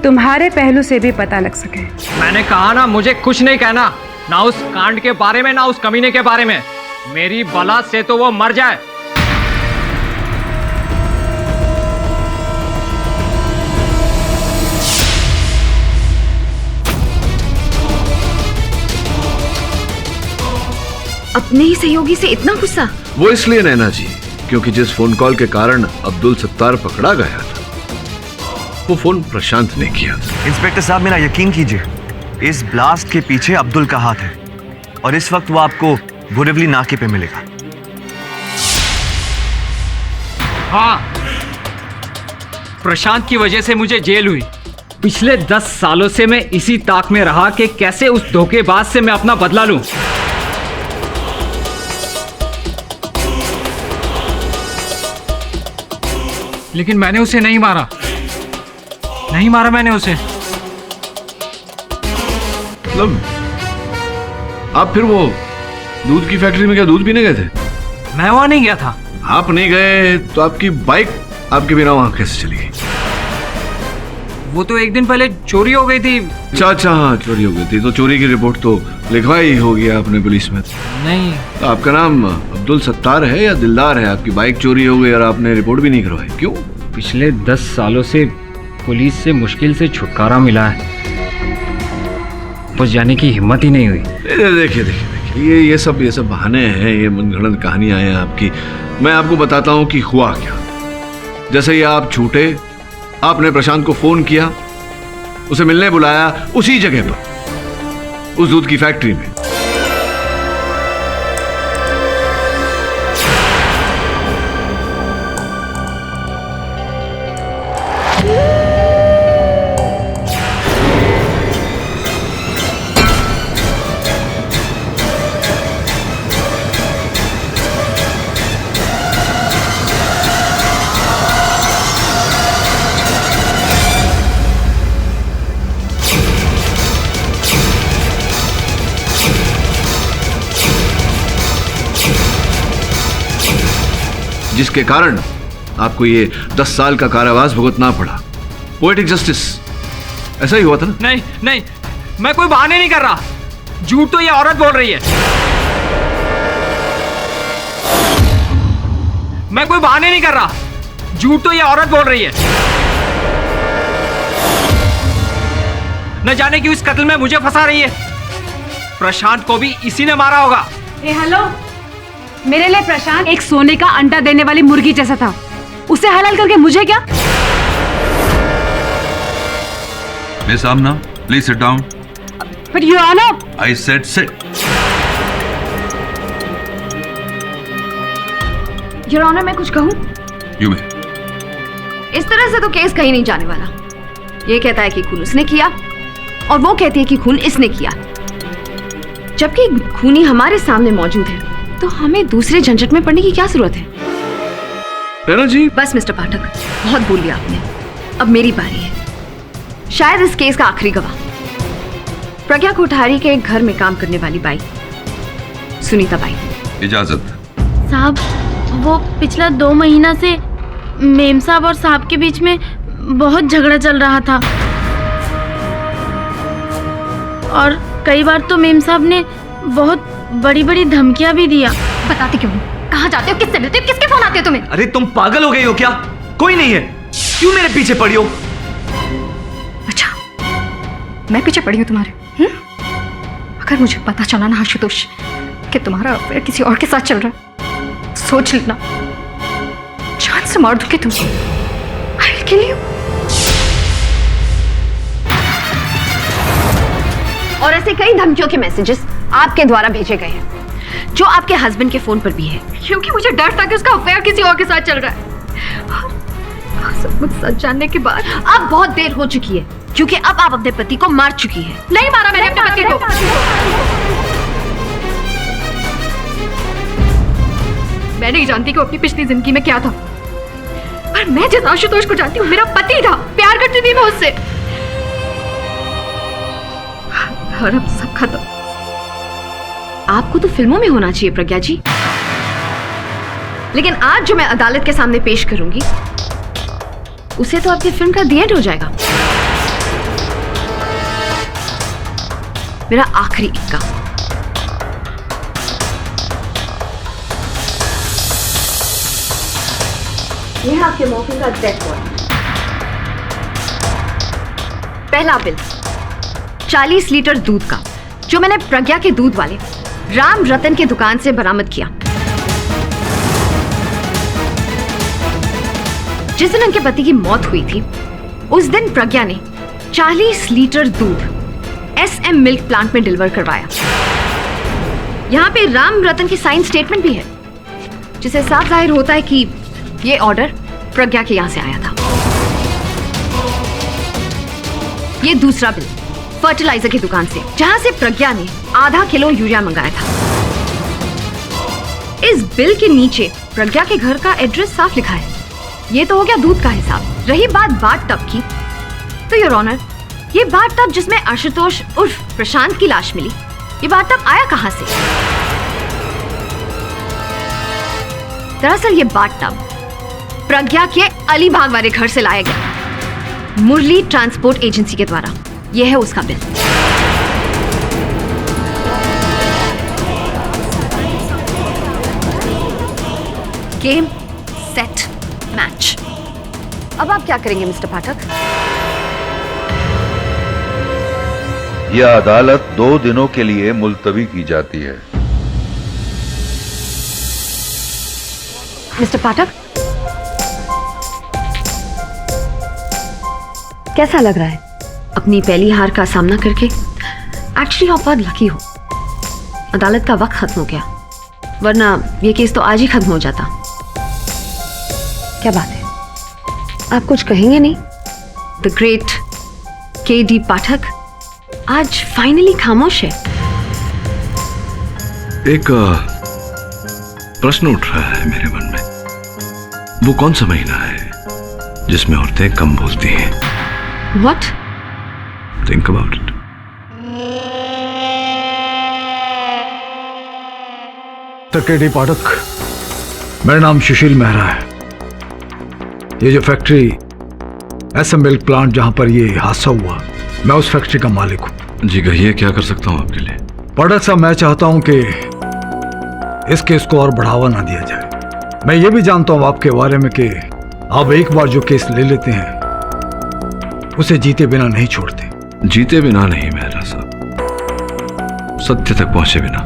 तुम्हारे पहलू से भी पता लग सके। मैंने कहा ना, मुझे कुछ नहीं कहना, ना उस कांड के बारे में ना उस कमीने के बारे में। मेरी बला से तो वो मर जाए। अपने ही सहयोगी से इतना गुस्सा? वो इसलिए नैना जी क्योंकि जिस फोन कॉल के कारण अब्दुल सत्तार पकड़ा गया था वो फोन प्रशांत ने किया था। इंस्पेक्टर साहब, मेरा यकीन कीजिए, इस ब्लास्ट के पीछे अब्दुल का हाथ है और इस वक्त वो आपको बोरिवली नाके पे मिलेगा। हाँ, प्रशांत की वजह से मुझे जेल हुई। पिछले 10 सालों से मैं इसी ताक में रहा कि कैसे उस धोखेबाज से मैं अपना बदला लूं। लेकिन मैंने उसे नहीं मारा, नहीं मारा मैंने उसे। मतलब आप फिर वो दूध की फैक्ट्री में क्या दूध पीने गए थे? मैं वहां नहीं गया था। आप नहीं गए तो आपकी बाइक आपके बिना वहां कैसे चली गई? वो तो एक दिन पहले चोरी हो गई थी। अच्छा, हाँ, चोरी हो गई थी तो चोरी की रिपोर्ट तो लिखवाई होगी आपने पुलिस में? नहीं। तो आपका नाम अब्दुल सत्तार है या दिलदार है? आपकी बाइक चोरी हो गई और आपने रिपोर्ट भी नहीं करवाई, क्यों? पिछले 10 सालों से पुलिस से मुश्किल से छुटकारा मिला है, बस जाने की हिम्मत ही नहीं हुई। देखिए ये सब बहाने हैं, ये मनगढ़ंत कहानियां हैं आपकी। मैं आपको बताता हूं कि हुआ क्या। जैसे ही आप छूटे, आपने प्रशांत को फोन किया, उसे मिलने बुलाया उसी जगह पर, उस दूध की फैक्ट्री में। जिसके कारण आपको ये 10 साल का कारावास भुगतना पड़ा। पोएटिक जस्टिस, ऐसा ही हुआ था ना? नहीं, मैं कोई बहाने नहीं कर रहा। झूठ तो ये औरत बोल रही है। मैं कोई बहाने नहीं कर रहा। झूठ तो ये औरत बोल रही है। न जाने क्यों इस कत्ल में मुझे फंसा रही है। प्रशांत को भी इसी ने मारा होगा। हेलो, मेरे लिए प्रशांत एक सोने का अंडा देने वाली मुर्गी जैसा था। उसे हलाल करके मुझे क्या? Miss Aamna, please sit down. But Your Honor, I said sit. Your Honor, मैं कुछ कहूं? You may. इस तरह से तो केस कहीं नहीं जाने वाला। ये कहता है कि खून उसने किया और वो कहती है कि खून इसने किया, जबकि खूनी हमारे सामने मौजूद है। तो हमें दूसरे झंझट में पड़ने की क्या जरूरत है? नैना जी, बस मिस्टर पाठक, बहुत बोल लिया आपने। अब मेरी बारी है, शायद इस केस का आखिरी गवाह। प्रज्ञा कोठारी के घर में काम करने वाली बाई, सुनीता बाई। इजाजत। साहब, वो पिछला 2 महीना से मेम साहब और साहब के बीच में बहुत झगड़ा चल रहा था और कई बार तो मेम साहब ने बहुत बड़ी बड़ी धमकियां भी दिया। बताते क्यों? कहाँ जाते हो? किससे मिलते हो? किसके फोन आते हो तुम्हें? अरे तुम पागल हो गई हो क्या? कोई नहीं है, क्यों मेरे पीछे पड़ी हो? अच्छा, मैं पीछे पड़ी हूँ तुम्हारे? अगर मुझे पता चला ना आशुतोष कि तुम्हारा अफेयर किसी और के साथ चल रहा है, सोच लेना जान से मार दूंगी तुम। I will kill you. और ऐसे कई धमकियों के मैसेजेस आपके द्वारा भेजे गए हैं, जो आपके हस्बैंड के फोन पर भी है, क्योंकि मुझे डर था कि उसका अफेयर किसी और के साथ चल रहा है। और सब कुछ सच जानने के बाद अब बहुत देर हो चुकी है, क्योंकि अब आप अपने पति को मार चुकी हैं। नहीं मारा मैंने अपने पति को। मैं नहीं जानती कि अपनी पिछली जिंदगी में क्या था, पर मैं जिस आशुतोष को जानती हूँ मेरा पति था। प्यार करती थी मैं उससे, और अब सब खत्म। आपको तो फिल्मों में होना चाहिए प्रज्ञा जी, लेकिन आज जो मैं अदालत के सामने पेश करूंगी उसे तो आपकी फिल्म का दी एंड हो जाएगा। मेरा आखिरी इक्का। ये है आपके मॉर्फिन का एग्जैक्ट वर्ड। पहला बिल 40 लीटर दूध का, जो मैंने प्रज्ञा के दूध वाले राम रतन के दुकान से बरामद किया। जिस दिन उनके पति की मौत हुई थी, उस दिन प्रज्ञा ने 40 लीटर दूध SM मिल्क प्लांट में डिलीवर करवाया। यहाँ पे राम रतन की साइन स्टेटमेंट भी है, जिसे साफ जाहिर होता है कि ये ऑर्डर प्रज्ञा के यहाँ से आया था। ये दूसरा बिल फर्टिलाइजर की दुकान से, जहाँ से प्रज्ञा ने आधा किलो यूरिया मंगाया था। इस बिल के नीचे प्रज्ञा के घर का एड्रेस साफ लिखा है। ये तो हो गया दूध का हिसाब। रही बात बाथ टब की, तो योर ऑनर, ये बाथ टब जिसमें आशुतोष उर्फ प्रशांत की लाश मिली, ये बाथ टब आया कहां से? दरअसल ये बाथ टब प्रज्ञा के अलीबाग वाले घर से लाया गया, मुरली ट्रांसपोर्ट एजेंसी के द्वारा। यह है उसका बिल। Game set match. अब आप क्या करेंगे मिस्टर पाठक? यह अदालत 2 दिनों के लिए मुलतवी की जाती है। मिस्टर पाठक, कैसा लग रहा है अपनी पहली हार का सामना करके? एक्चुअली आप बहुत लकी हो। अदालत का वक्त खत्म हो गया, वरना ये केस तो आज ही खत्म हो जाता। क्या बात है, आप कुछ कहेंगे नहीं? द ग्रेट KD पाठक आज फाइनली खामोश है। एक प्रश्न उठ रहा है मेरे मन में। वो कौन सा महीना है जिसमें औरतें कम बोलती हैं? What? Think about it. KD पाठक, मेरा नाम सुशील मेहरा है। ये जो फैक्ट्री SM मिल्क प्लांट जहां पर ये हादसा हुआ, मैं उस फैक्ट्री का मालिक हूं। जी कहिए, क्या कर सकता हूं आपके लिए? पाठक साहब, मैं चाहता हूं कि इस केस को और बढ़ावा ना दिया जाए। मैं ये भी जानता हूं आपके बारे में कि आप एक बार जो केस ले लेते हैं उसे जीते बिना नहीं छोड़ते। जीते बिना नहीं मेहरा साहब, सत्य तक पहुंचे बिना।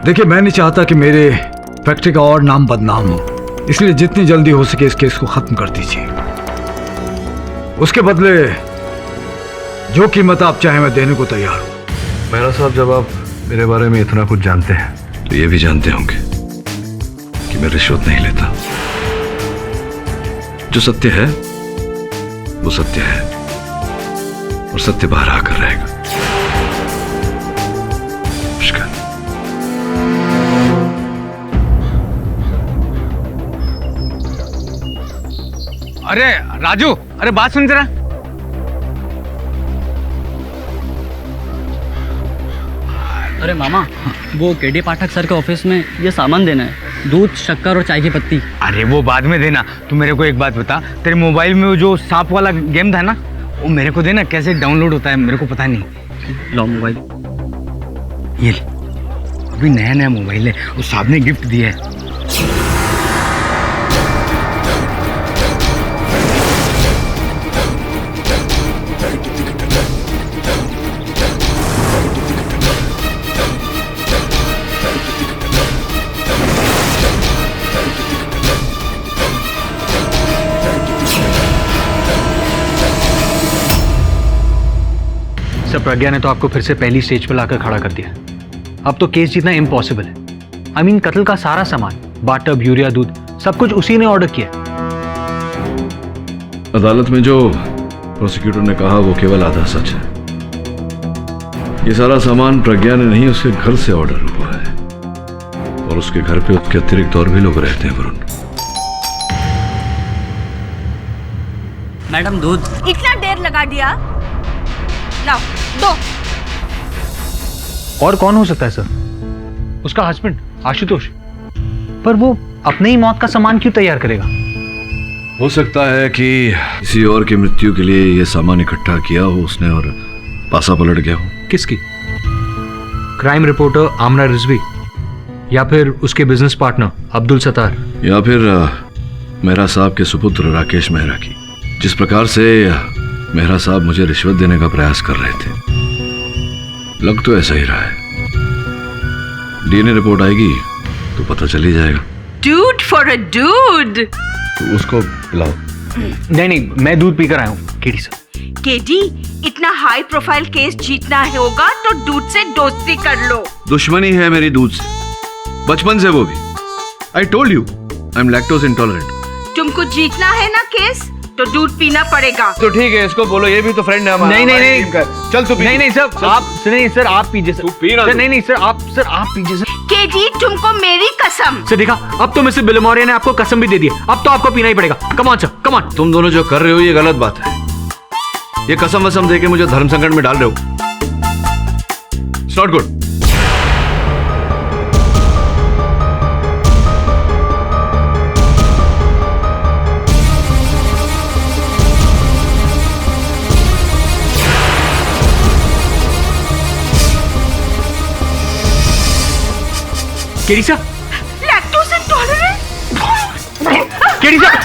देखिए, मैं नहीं चाहता कि मेरे फैक्ट्री का और नाम बदनाम हो, इसलिए जितनी जल्दी हो सके इस केस को खत्म कर दीजिए। उसके बदले जो कीमत आप चाहें मैं देने को तैयार हूं। मेहरा साहब, जब आप मेरे बारे में इतना कुछ जानते हैं तो ये भी जानते होंगे कि मैं रिश्वत नहीं लेता। जो सत्य है वो सत्य है, और सत्य बाहर आकर रहेगा। नमस्कार। अरे राजू, अरे बात सुन जरा। अरे मामा, वो KD पाठक सर के ऑफिस में ये सामान देना है, दूध, शक्कर और चाय की पत्ती। अरे वो बाद में देना। तू मेरे को एक बात बता, तेरे मोबाइल में वो जो सांप वाला गेम था ना, वो मेरे को देना। कैसे डाउनलोड होता है मेरे को पता नहीं। लो मोबाइल। ये अभी नया नया मोबाइल है, उस साहब ने गिफ्ट दिया है। प्रज्ञा ने तो आपको फिर से पहली स्टेज पर लाकर खड़ा कर दिया। अब तो केस जीतना इम्पॉसिबल है। आई मीन, कत्ल का सारा सामान, बाटब, यूरिया, दूध, सब कुछ उसी ने ऑर्डर किया। अदालत में जो प्रोसिक्यूटर ने कहा वो केवल आधा सच है। ये सारा सामान प्रज्ञा ने नहीं, उसके घर से ऑर्डर हुआ है, और उसके घर पे उसके अतिरिक्त और भी लोग रहते हैं। वरुण, मैडम दूध। इतना देर लगा दिया, लाओ दो। और कौन हो सकता है सर? उसका हस्बैंड आशुतोष। पर वो अपने ही मौत का सामान क्यों तैयार करेगा? हो सकता है कि किसी और की मृत्यु के लिए यह सामान इकट्ठा किया हो उसने और पासा पलट गया हो। किसकी? क्राइम रिपोर्टर आमना रिजवी, या फिर उसके बिजनेस पार्टनर अब्दुल सत्तार, या फिर मेहरा साहब के सुपुत्र राकेश मेहरा की। जिस प्रकार से मेहरा साहब मुझे रिश्वत देने का प्रयास कर रहे थे, लग तो ऐसा ही रहा है। डीएनए रिपोर्ट आएगी तो पता चल ही जाएगा। Dude for a dude. तो उसको पिलाओ। नहीं, मैं दूध पीकर आया हूँ केडी सर। केडी, इतना हाई प्रोफाइल केस जीतना होगा तो दूध से दोस्ती कर लो। दुश्मनी है मेरी दूध से, बचपन से वो भी। I told you I am lactose intolerant. तुमको जीतना है ना केस, तो दूध पीना पड़ेगा। तो ठीक है, इसको बोलो, ये भी तो फ्रेंड है हमारा। नहीं, चल तू पी। नहीं सर, आप नहीं सर, आप पीजिए सर। पीना सर, नहीं सर, आप पीजिए सर। केडी, तुमको मेरी कसम। सर देखा, अब तो मिस्टर बिलमोरिया ने आपको कसम भी दे दी, अब तो आपको पीना ही पड़ेगा। Come on sir, come on. तुम दोनों जो कर रहे हो ये गलत बात है। ये कसम वसम देके मुझे धर्म संकट में डाल रहे हो। It's not good. KD sir, lactose intolerant. KD sir,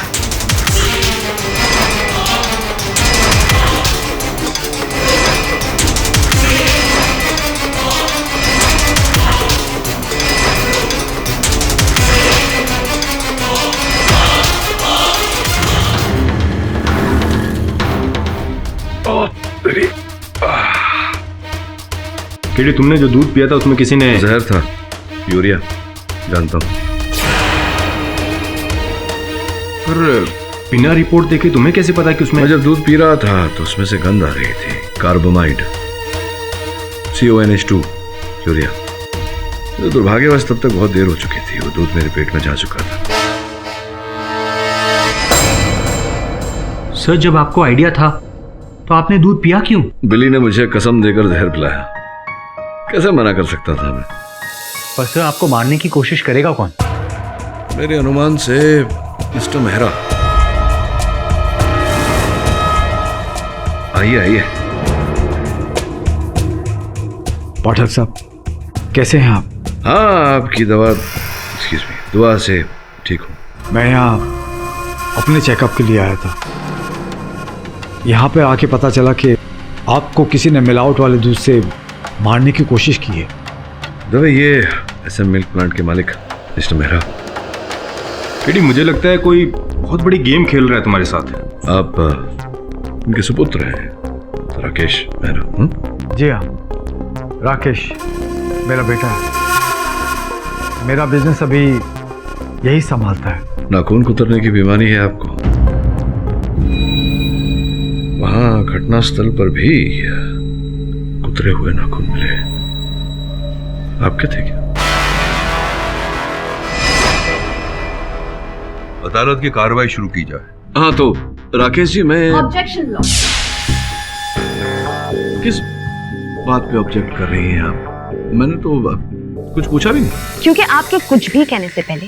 KD, तुमने जो दूध पिया था उसमें किसी ने जहर था, यूरिया, जानता हूं। पर बिना रिपोर्ट देखे तुम्हें कैसे पता कि उसमें? मैं जब दूध पी रहा था तो उसमें से गंध आ रही थी, कार्बोमाइड, CONH2, यूरिया। तो दुर्भाग्यवश तब तक बहुत देर हो चुकी थी, वो दूध मेरे पेट में जा चुका था। सर जब आपको आइडिया था तो आपने दूध पिया क्यों? बिली ने मुझे कसम देकर जहर पिलाया, कैसे मना कर सकता था मैं? पर सर आपको मारने की कोशिश करेगा कौन? मेरे अनुमान से मिस्टर मेहरा। आइए। पाठक साहब, कैसे हैं आप? हाँ, आपकी दुआ से ठीक हूँ। मैं यहाँ अपने चेकअप के लिए आया था। यहाँ पे आके पता चला कि आपको किसी ने मिलावट वाले दूध से मारने की कोशिश की है। दबे, ये SM मिल्क प्लांट के मालिक मिस्टर मेहरा। केडी, मुझे लगता है कोई बहुत बड़ी गेम खेल रहा है तुम्हारे साथ। आप उनके सुपुत्र हैं, राकेश मेहरा। जी हाँ, राकेश मेरा बेटा है। मेरा बिजनेस अभी यही संभालता है। नाखून कुतरने की बीमारी है आपको। वहां घटनास्थल पर भी कुतरे हुए नाखून मिले। आपके थे क्या? अदालत की कार्रवाई शुरू की जाए। हाँ तो राकेश जी, मैं ऑब्जेक्शन लो। किस बात पे ऑब्जेक्ट कर रही हैं आप? मैंने तो कुछ पूछा भी नहीं। क्योंकि आपके कुछ भी कहने से पहले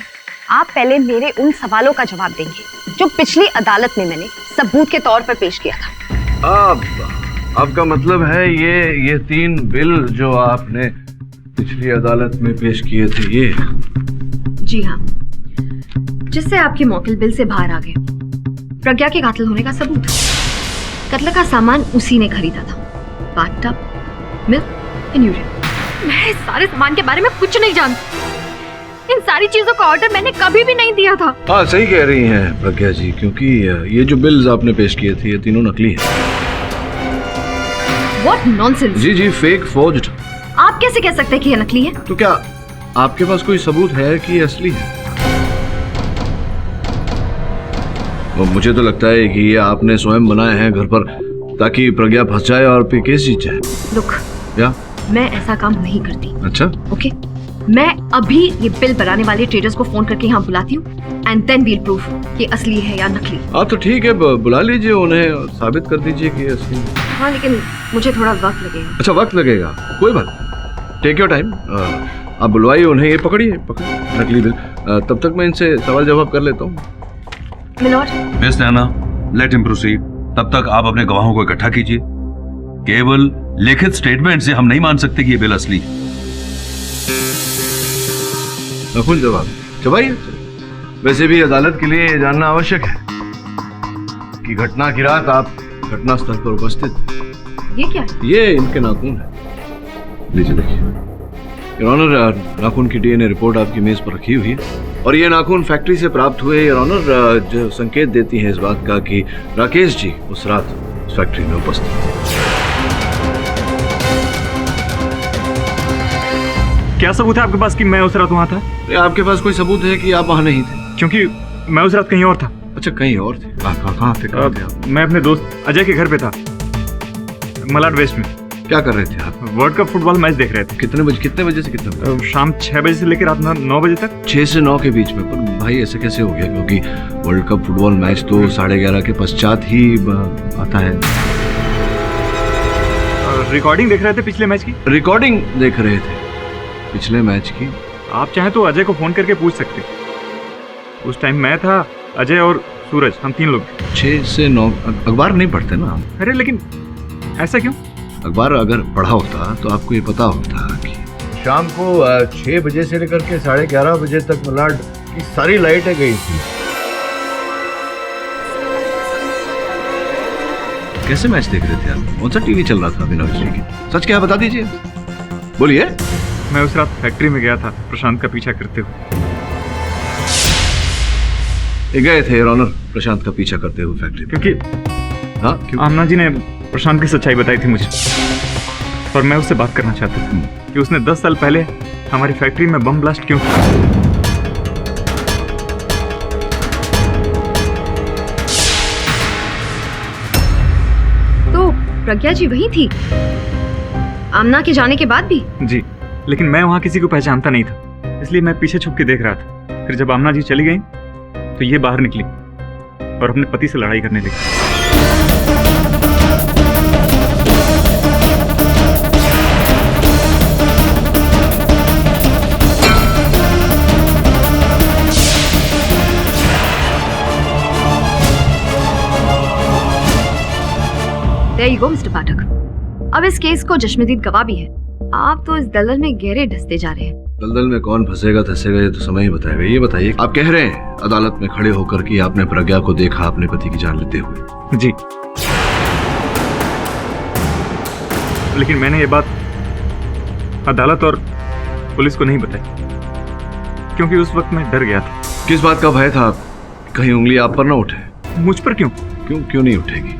आप पहले मेरे उन सवालों का जवाब देंगे जो पिछली अदालत में मैंने सबूत के तौर पर पेश किया था। आपका मतलब है ये 3 बिल जो आपने पिछली अदालत में पेश किए थे, ये? जी हाँ, जिससे आपके मौकिल बिल से बाहर आ गए। प्रज्ञा के कातिल होने का सबूत। कत्ल का सामान उसी ने खरीदा था, बाथटब, मिल्क एंड यूरिया। मैं इस सारे सामान के बारे में कुछ नहीं जानती। इन सारी चीजों का ऑर्डर मैंने कभी भी नहीं दिया था। हाँ, सही कह रही हैं प्रज्ञा जी, क्योंकि ये जो बिल्स आपने पेश किए थे ये तीनों नकली हैं। What nonsense! जी, फेक, फोर्ज्ड। आप कैसे कह सकते हैं कि ये नकली है? तो क्या आपके पास कोई सबूत है कि ये असली है? और मुझे तो लगता है कि ये आपने स्वयं बनाए हैं घर पर, ताकि प्रज्ञा फंस जाए और पे केस जीत जाए। Look, क्या? मैं ऐसा काम नहीं करती। अच्छा, ओके, मैं अभी ये बिल बनाने वाले ट्रेडर्स को फोन करके यहाँ बुलाती हूँ एंड देन वील प्रूफ कि असली है या नकली। हाँ तो ठीक है, बुला लीजिए उन्हें और साबित कर दीजिए कि असली है। हाँ, लेकिन मुझे थोड़ा वक्त लगेगा। अच्छा, वक्त लगेगा, कोई बात, टेक योर टाइम। आप बुलवाइए उन्हें, ये पकड़िए नकली बिल। तब तक मैं इनसे सवाल जवाब कर लेता हूँ। मिलॉर्ड। मिस नैना, लेट हिम प्रोसीड। तब तक आप अपने गवाहों को इकट्ठा कीजिए। केवल लिखित स्टेटमेंट से हम नहीं मान सकते कि ये बिल असली है। नकुल जवाब चबाइए। वैसे भी अदालत के लिए ये जानना आवश्यक है कि घटना की रात आप घटना स्थल पर उपस्थित थे। ये क्या है? ये इनके नाखून है, लीजिए देखिए। योर ऑनर, नाखून की डीएनए रिपोर्ट आपकी मेज पर रखी हुई है और ये नाखून फैक्ट्री से प्राप्त हुए योर ऑनर, जो संकेत देती हैं इस बात का कि राकेश जी उस रात उस फैक्ट्री में उपस्थित थे। क्या सबूत है आपके पास कि मैं उस रात वहाँ था? आपके पास कोई सबूत है कि आप वहाँ नहीं थे? क्योंकि मैं उस रात कहीं और था। अच्छा, कहीं और थे? कहाँ थे? मैं अपने दोस्त अजय के घर पे था, मलाड वेस्ट में। क्या कर रहे थे आप? वर्ल्ड कप फुटबॉल मैच देख रहे थे। कितने बजे से कितने बजे? शाम 6 बजे से लेकर रात 9 बजे तक। 6 से 9 के बीच में? पर भाई ऐसे कैसे हो गया? क्योंकि वर्ल्ड कप फुटबॉल मैच तो 11:30 के पश्चात ही आता है। रिकॉर्डिंग देख रहे थे पिछले मैच की? रिकॉर्डिंग देख रहे थे पिछले मैच की? आप चाहे तो अजय को फोन करके पूछ सकते। उस टाइम मैं था, अजय और सूरज, हम 3 लोग। 6 से 9 अखबार नहीं पढ़ते ना? अरे लेकिन ऐसा क्यों? अखबार अगर पढ़ा होता तो आपको ये पता होता कि शाम को 6 बजे से लेकर के 11:30 बजे तक मलाड की सारी लाइटें गई थी। कैसे मैच देख रहे थे आप? कौन सा टीवी चल रहा था बिना बिजली के? सच क्या बता दीजिए, बोलिए। मैं उस रात फैक्ट्री में गया था प्रशांत का पीछा करते हुए। गए थे योर ऑनर प्रशांत का पीछा करते हुए फैक्ट्री? क्योंकि हाँ, क्यों? आमना जी ने प्रशांत की सच्चाई बताई थी मुझे और मैं उससे बात करना चाहता था कि उसने 10 साल पहले हमारी फैक्ट्री में बम ब्लास्ट क्यों किया। तो प्रज्ञा जी वही थी आमना के जाने के बाद भी? जी, लेकिन मैं वहां किसी को पहचानता नहीं था, इसलिए मैं पीछे छुप के देख रहा था। फिर जब आमना जी चली गई तो ये बाहर निकली और अपने पति से लड़ाई करने लगी। There you go, Mr. पाठक। अब इस केस को जश्मदीद गवाह भी है। आप तो इस दलदल में गहरे ढसते जा रहे हैं। दलदल में कौन फंसेगा धसेगा ये तो समय ही बताएगा। ये बताइए, आप कह रहे हैं अदालत में खड़े होकर कि आपने प्रज्ञा को देखा अपने पति की जान लेते हुए? जी, लेकिन मैंने ये बात अदालत और पुलिस को नहीं बताई क्योंकि उस वक्त मैं डर गया था। किस बात का भय था? कहीं उंगली आप पर ना उठे? मुझ पर क्यों? क्यों नहीं उठेगी?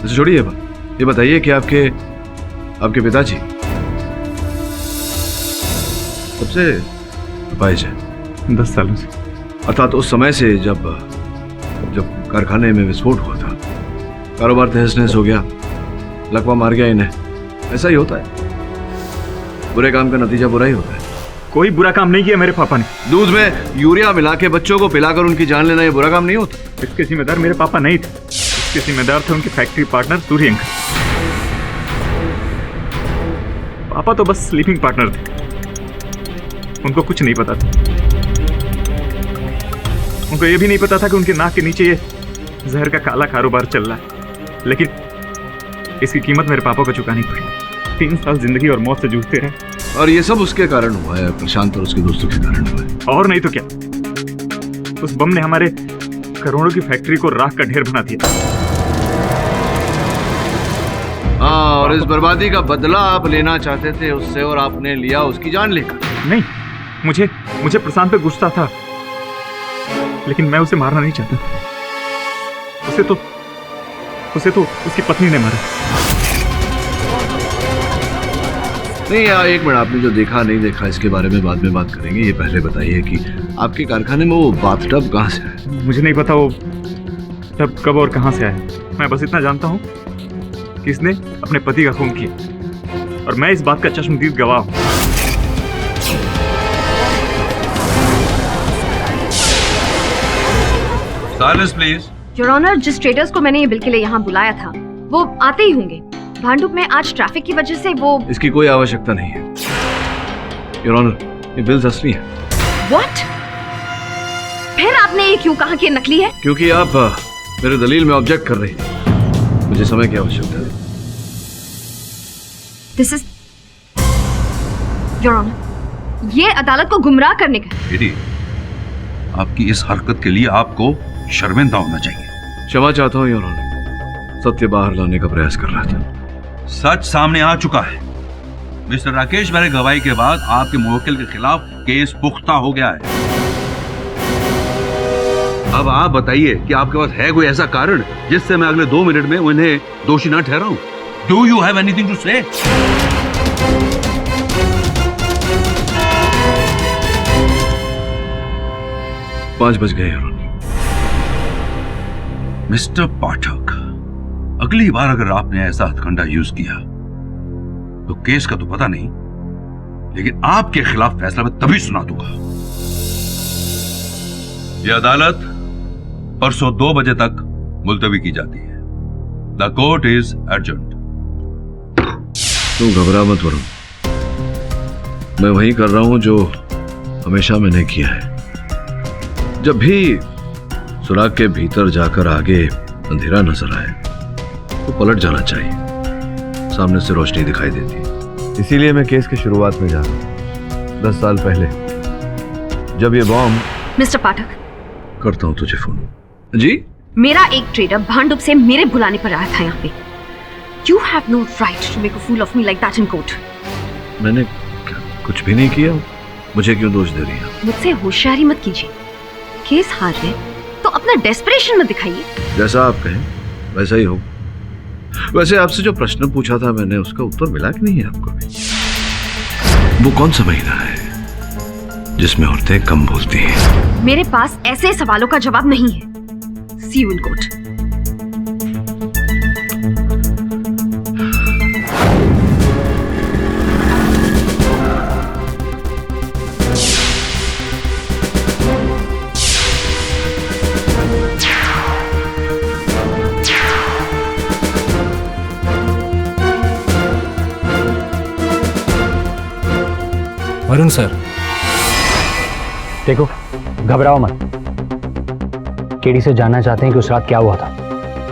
तो छोड़िए बात, ये बताइए कि आपके पिताजी कब से अपाहिज है? 10 सालों से। अर्थात उस समय से जब कारखाने में विस्फोट हुआ था, कारोबार तहस नहस हो गया, लकवा मार गया इन्हें। ऐसा ही होता है, बुरे काम का नतीजा बुरा ही होता है। कोई बुरा काम नहीं किया मेरे पापा ने। दूध में यूरिया मिला के बच्चों को पिलाकर उनकी जान लेना ये बुरा काम नहीं होता। इसके जिम्मेदार मेरे पापा नहीं थे, इसके जिम्मेदार थे उनके फैक्ट्री पार्टनर सूर्य अंकल। पापा तो बस स्लीपिंग पार्टनर थे, उनको कुछ नहीं पता था। उनको ये भी नहीं पता था कि उनके नाक के नीचे ये जहर का काला कारोबार चल रहा है। लेकिन इसकी कीमत मेरे पापा को चुकानी पड़ी। 3 साल जिंदगी और मौत से जूझते रहे। और ये सब उसके कारण हुआ है, प्रशांत और उसके दोस्तों के कारण हुआ है। और नहीं तो क्या, उस बम ने हमारे करोड़ों की फैक्ट्री को राख का ढेर बना दिया। हाँ, और इस बर्बादी का बदला आप लेना चाहते थे उससे, और आपने लिया उसकी जान लेकर। नहीं, मुझे प्रशांत पे गुस्सा था, लेकिन मैं उसे मारना नहीं चाहता। उसे तो उसकी पत्नी ने मारा। नहीं यार, एक मिनट, आपने जो देखा नहीं देखा इसके बारे में बाद में बात करेंगे। ये पहले बताइए कि आपके कारखाने में वो बाथटब कहाँ से आया? मुझे नहीं पता वो टब कब और कहाँ से आया। मैं बस इतना जानता हूँ कि इसने अपने पति का खून किया, और मैं इस बात का चश्मदीद गवाह हूँ। Silence please. योर ऑनर, जिस ट्रेडर्स को मैंने ये बिल के लिए यहाँ बुलाया था वो आते ही होंगे। भांडुप में आज ट्रैफिक की वजह से वो। इसकी कोई आवश्यकता नहीं है योर ऑनर, ये बिल्स असली है। व्हाट? फिर आपने ये क्यों कहा कि ये नकली है? क्योंकि आप मेरे दलील में ऑब्जेक्ट कर रही थी। मुझे समय की आवश्यकता है। दिस इज योर ऑनर, ये अदालत को गुमराह करने का। दीदी, आपकी इस हरकत के लिए आपको शर्मिंदा होना चाहिए। क्षमा चाहता हूँ योर ऑनर, सत्य बाहर लाने का प्रयास कर रहा था। सच सामने आ चुका है। मिस्टर राकेश मेरे गवाही के बाद आपके मुवक्किल के खिलाफ केस पुख्ता हो गया है। अब आप बताइए कि आपके पास है कोई ऐसा कारण जिससे मैं अगले 2 मिनट में उन्हें दोषी ना ठहराऊं? Do you have anything to say? पांच बज गए योर ऑनर। मिस्टर पाठक, अगली बार अगर आपने ऐसा हथकंडा यूज किया तो केस का तो पता नहीं, लेकिन आपके खिलाफ फैसला मैं तभी सुना दूंगा। यह अदालत परसों 2 बजे तक मुलतवी की जाती है। The court is urgent. तू घबरा मत वरुण, मैं वही कर रहा हूं जो हमेशा मैंने किया है। जब भी सुराग के भीतर जाकर आगे अंधेरा नजर आए तो पलट जाना चाहिए, सामने से रोशनी दिखाई देती है। इसीलिए मैं केस की शुरुआत में जा रहा हूं। 10 साल पहले जब ये बॉम्ब। मिस्टर पाठक, करता हूं तुझे फोन। जी? मेरा एक ट्रेडर भांडुप से मेरे बुलाने पर आया था यहाँ पे। You have no right to make a fool of me like that in court. मैंने कुछ भी नहीं किया, मुझे क्यों दोष दे रही है? मुझसे होशियारी मत कीजिए। केस हार रहे तो अपना डेस्परेशन मत दिखाइए। जैसा आप कहें वैसा ही हो। वैसे आपसे जो प्रश्न पूछा था मैंने, उसका उत्तर मिला कि नहीं है आपको? वो कौन सा महीना है जिसमें औरतें कम बोलती हैं? मेरे पास ऐसे सवालों का जवाब नहीं है। See you in court. Varun sir, देखो घबराओ मत। केडी से जानना चाहते हैं कि उस रात क्या हुआ था।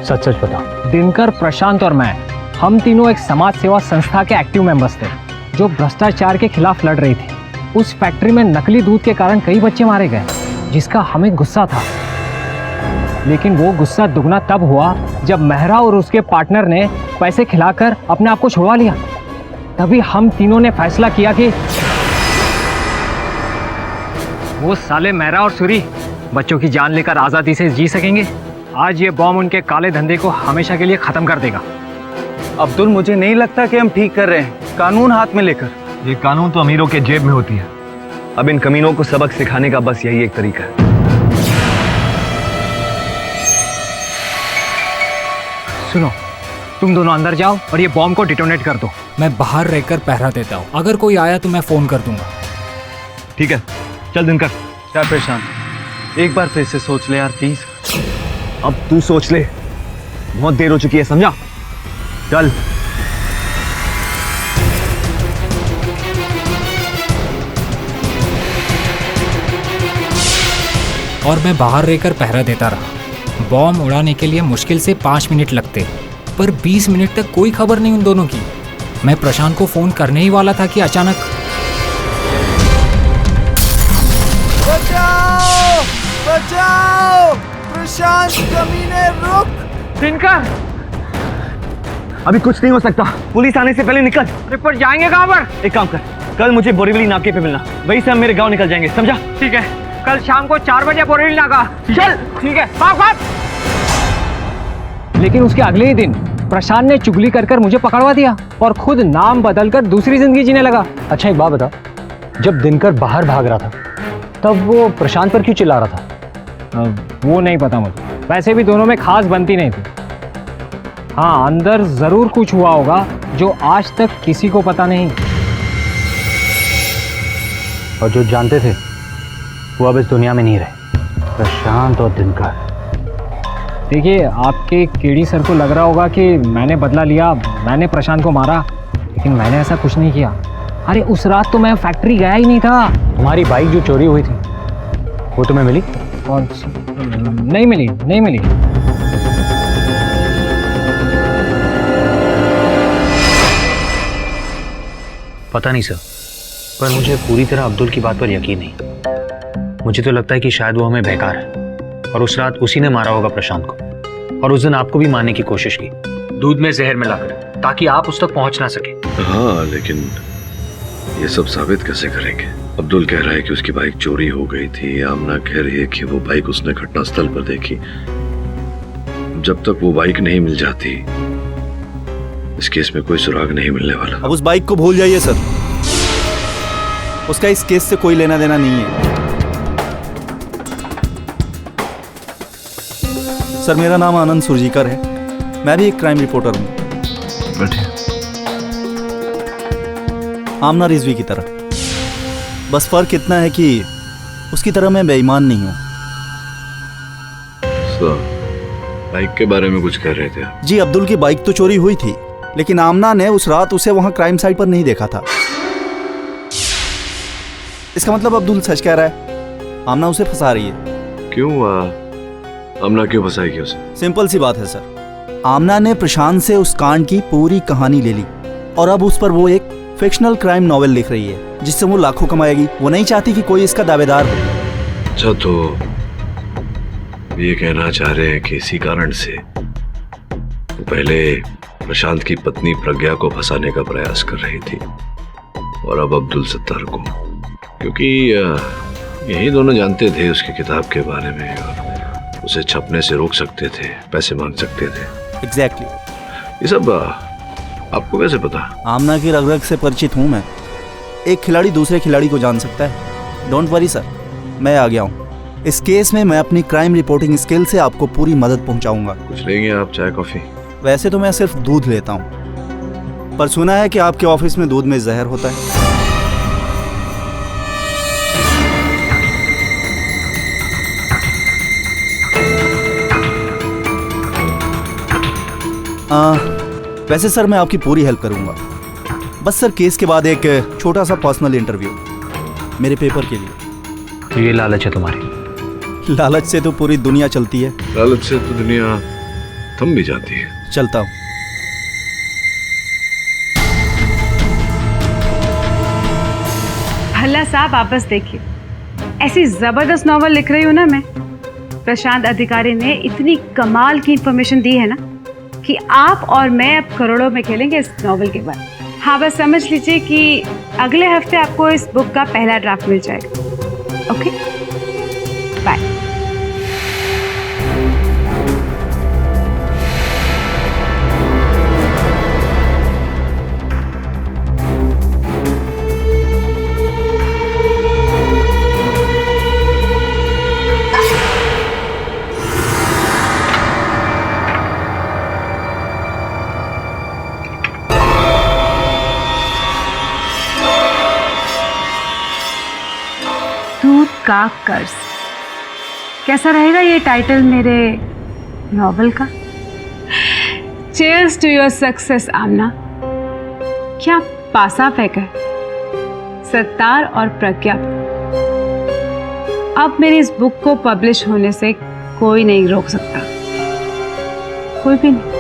सच सच बताओ। दिनकर, प्रशांत और मैं, हम तीनों एक समाज सेवा संस्था के एक्टिव मेंबर्स थे जो भ्रष्टाचार के खिलाफ लड़ रही थी। उस फैक्ट्री में नकली दूध के कारण कई बच्चे मारे गए, जिसका हमें गुस्सा था। लेकिन वो गुस्सा दुगना तब हुआ जब मेहरा और उसके पार्टनर ने पैसे खिलाकर अपने आप को छुड़वा लिया। तभी हम तीनों ने फैसला किया कि वो साले मेहरा और सूरी बच्चों की जान लेकर आजादी से जी सकेंगे। आज ये बॉम्ब उनके काले धंधे को हमेशा के लिए खत्म कर देगा। अब्दुल, मुझे नहीं लगता कि हम ठीक कर रहे हैं कानून हाथ में लेकर। ये कानून तो अमीरों के जेब में होती है। अब इन कमीनों को सबक सिखाने का बस यही एक तरीका है। सुनो, तुम दोनों अंदर जाओ और ये बॉम्ब को डिटोनेट कर दो। मैं बाहर रहकर पहरा देता हूँ, अगर कोई आया तो मैं फोन कर दूंगा। ठीक है, चल दिनकर। क्या प्रशांत, एक बार फिर से सोच ले यार प्लीज। अब तू सोच ले, बहुत देर हो चुकी है, समझा? चल। और मैं बाहर रहकर पहरा देता रहा। बॉम्ब उड़ाने के लिए मुश्किल से 5 मिनट लगते, पर 20 मिनट तक कोई खबर नहीं उन दोनों की। मैं प्रशांत को फोन करने ही वाला था कि अचानक बचाओ! बचाओ! प्रशांत कमीने, रुक! दिनकर, अभी कुछ नहीं हो सकता, पुलिस आने से पहले निकल। पर जाएंगे कहाँ पर? एक काम कर, कल मुझे बोरीवली नाके पे मिलना, वहीं से हम मेरे गांव निकल जाएंगे, समझा? ठीक है, कल शाम को 4 बजे बोरीवली नाका। चल, ठीक है, भाग भाग। लेकिन उसके अगले ही दिन प्रशांत ने चुगली कर मुझे पकड़वा दिया और खुद नाम बदलकर दूसरी जिंदगी जीने लगा। अच्छा एक बात बता, जब दिनकर बाहर भाग रहा था तब वो प्रशांत पर क्यों चिल्ला रहा था? वो नहीं पता मुझे, वैसे भी दोनों में खास बनती नहीं थी। हाँ, अंदर जरूर कुछ हुआ होगा जो आज तक किसी को पता नहीं। और जो जानते थे वो अब इस दुनिया में नहीं रहे, प्रशांत और दिनकर। देखिए, आपके केडी सर को लग रहा होगा कि मैंने बदला लिया, मैंने प्रशांत को मारा, लेकिन मैंने ऐसा कुछ नहीं किया। अरे उस रात तो मैं फैक्ट्री गया ही नहीं था। तुम्हारी बाइक जो चोरी हुई थी वो तुम्हें मिली? और नहीं मिली, नहीं मिली। पता नहीं सर, पर मुझे पूरी तरह अब्दुल की बात पर यकीन नहीं। मुझे तो लगता है कि शायद वो हमें बहका रहा है और उस रात उसी ने मारा होगा प्रशांत को, और उस दिन आपको भी मारने की कोशिश की दूध में जहर मिलाकर, ताकि आप उस तक पहुंच ना सके। हाँ, लेकिन ये सब साबित कैसे करेंगे? अब्दुल कह रहा है कि उसकी बाइक चोरी हो गई थी, आमना कह रही है कि वो बाइक उसने घटनास्थल पर देखी। जब तक वो बाइक नहीं मिल जाती इस केस में कोई सुराग नहीं मिलने वाला। अब उस बाइक को भूल जाइए सर, उसका इस केस से कोई लेना देना नहीं है। सर, मेरा नाम आनंद सुरजीकर है, मैं भी एक क्राइम रिपोर्टर हूँ। आमना रिजवी की तरह, बस फर्क इतना है कि उसकी तरह मैं बेईमान नहीं हूँ। बाइक के बारे में कुछ कह रहे थे? जी, अब्दुल की बाइक तो चोरी हुई थी, लेकिन आमना ने उस रात उसे वहां क्राइम साइट पर नहीं देखा था। इसका मतलब अब्दुल सच कह रहा है, आमना उसे फंसा रही है। क्यों? आमना क्यों फंसाएगी उसे? सिंपल सी बात है सर, आमना ने प्रशांत से उस कांड की पूरी कहानी ले ली और अब उस पर वो एक फिक्शनल क्राइम नॉवेल लिख रही है जिससे वो लाखों कमाएगी। वो नहीं चाहती कि कोई इसका दावेदार हो। अच्छा, तो ये कहना चाह रहे हैं कि इसी कारण से वो पहले प्रशांत की पत्नी प्रज्ञा को फंसाने का प्रयास कर रही थी और अब अब्दुल सत्तार को, क्योंकि यही दोनों जानते थे उसकी किताब के बारे में और उसे छपने से रोक सकते थे, पैसे मांग सकते थे। एग्जैक्टली। ये सब आपको कैसे पता? आमना की रग-रग से परिचित हूँ मैं। एक खिलाड़ी दूसरे खिलाड़ी को जान सकता है। डोंट वरी सर, मैं आ गया हूँ। इस केस में मैं अपनी क्राइम रिपोर्टिंग स्किल से आपको पूरी मदद पहुँचाऊंगा। कुछ लेंगे आप, चाय कॉफी? वैसे तो मैं सिर्फ दूध लेता हूँ, पर सुना है कि आपके ऑफिस में दूध में जहर होता है। वैसे सर मैं आपकी पूरी हेल्प करूंगा। बस सर केस के बाद एक छोटा सा पर्सनल इंटरव्यू मेरे पेपर के लिए। तो ये लालच है तुम्हारी? लालच से तो पूरी दुनिया चलती है। लालच से तो दुनिया थम भी जाती है। चलता हूँ। भला साहब, आप बस देखिए, ऐसी जबरदस्त नॉवल लिख रही हूँ ना मैं। प्रशांत अधिकारी ने इतनी कमाल की इंफॉर्मेशन दी है ना कि आप और मैं अब करोड़ों में खेलेंगे इस नॉवल के बाद। हाँ, बस समझ लीजिए कि अगले हफ्ते आपको इस बुक का पहला ड्राफ्ट मिल जाएगा। Okay, bye. दूध का कर्ज, कैसा रहेगा ये टाइटल मेरे नॉवल का? चीयर्स टू योर सक्सेस आमना। क्या पासा फेंका है सत्तार और प्रज्ञा पर। अब मेरी इस बुक को पब्लिश होने से कोई नहीं रोक सकता, कोई भी नहीं।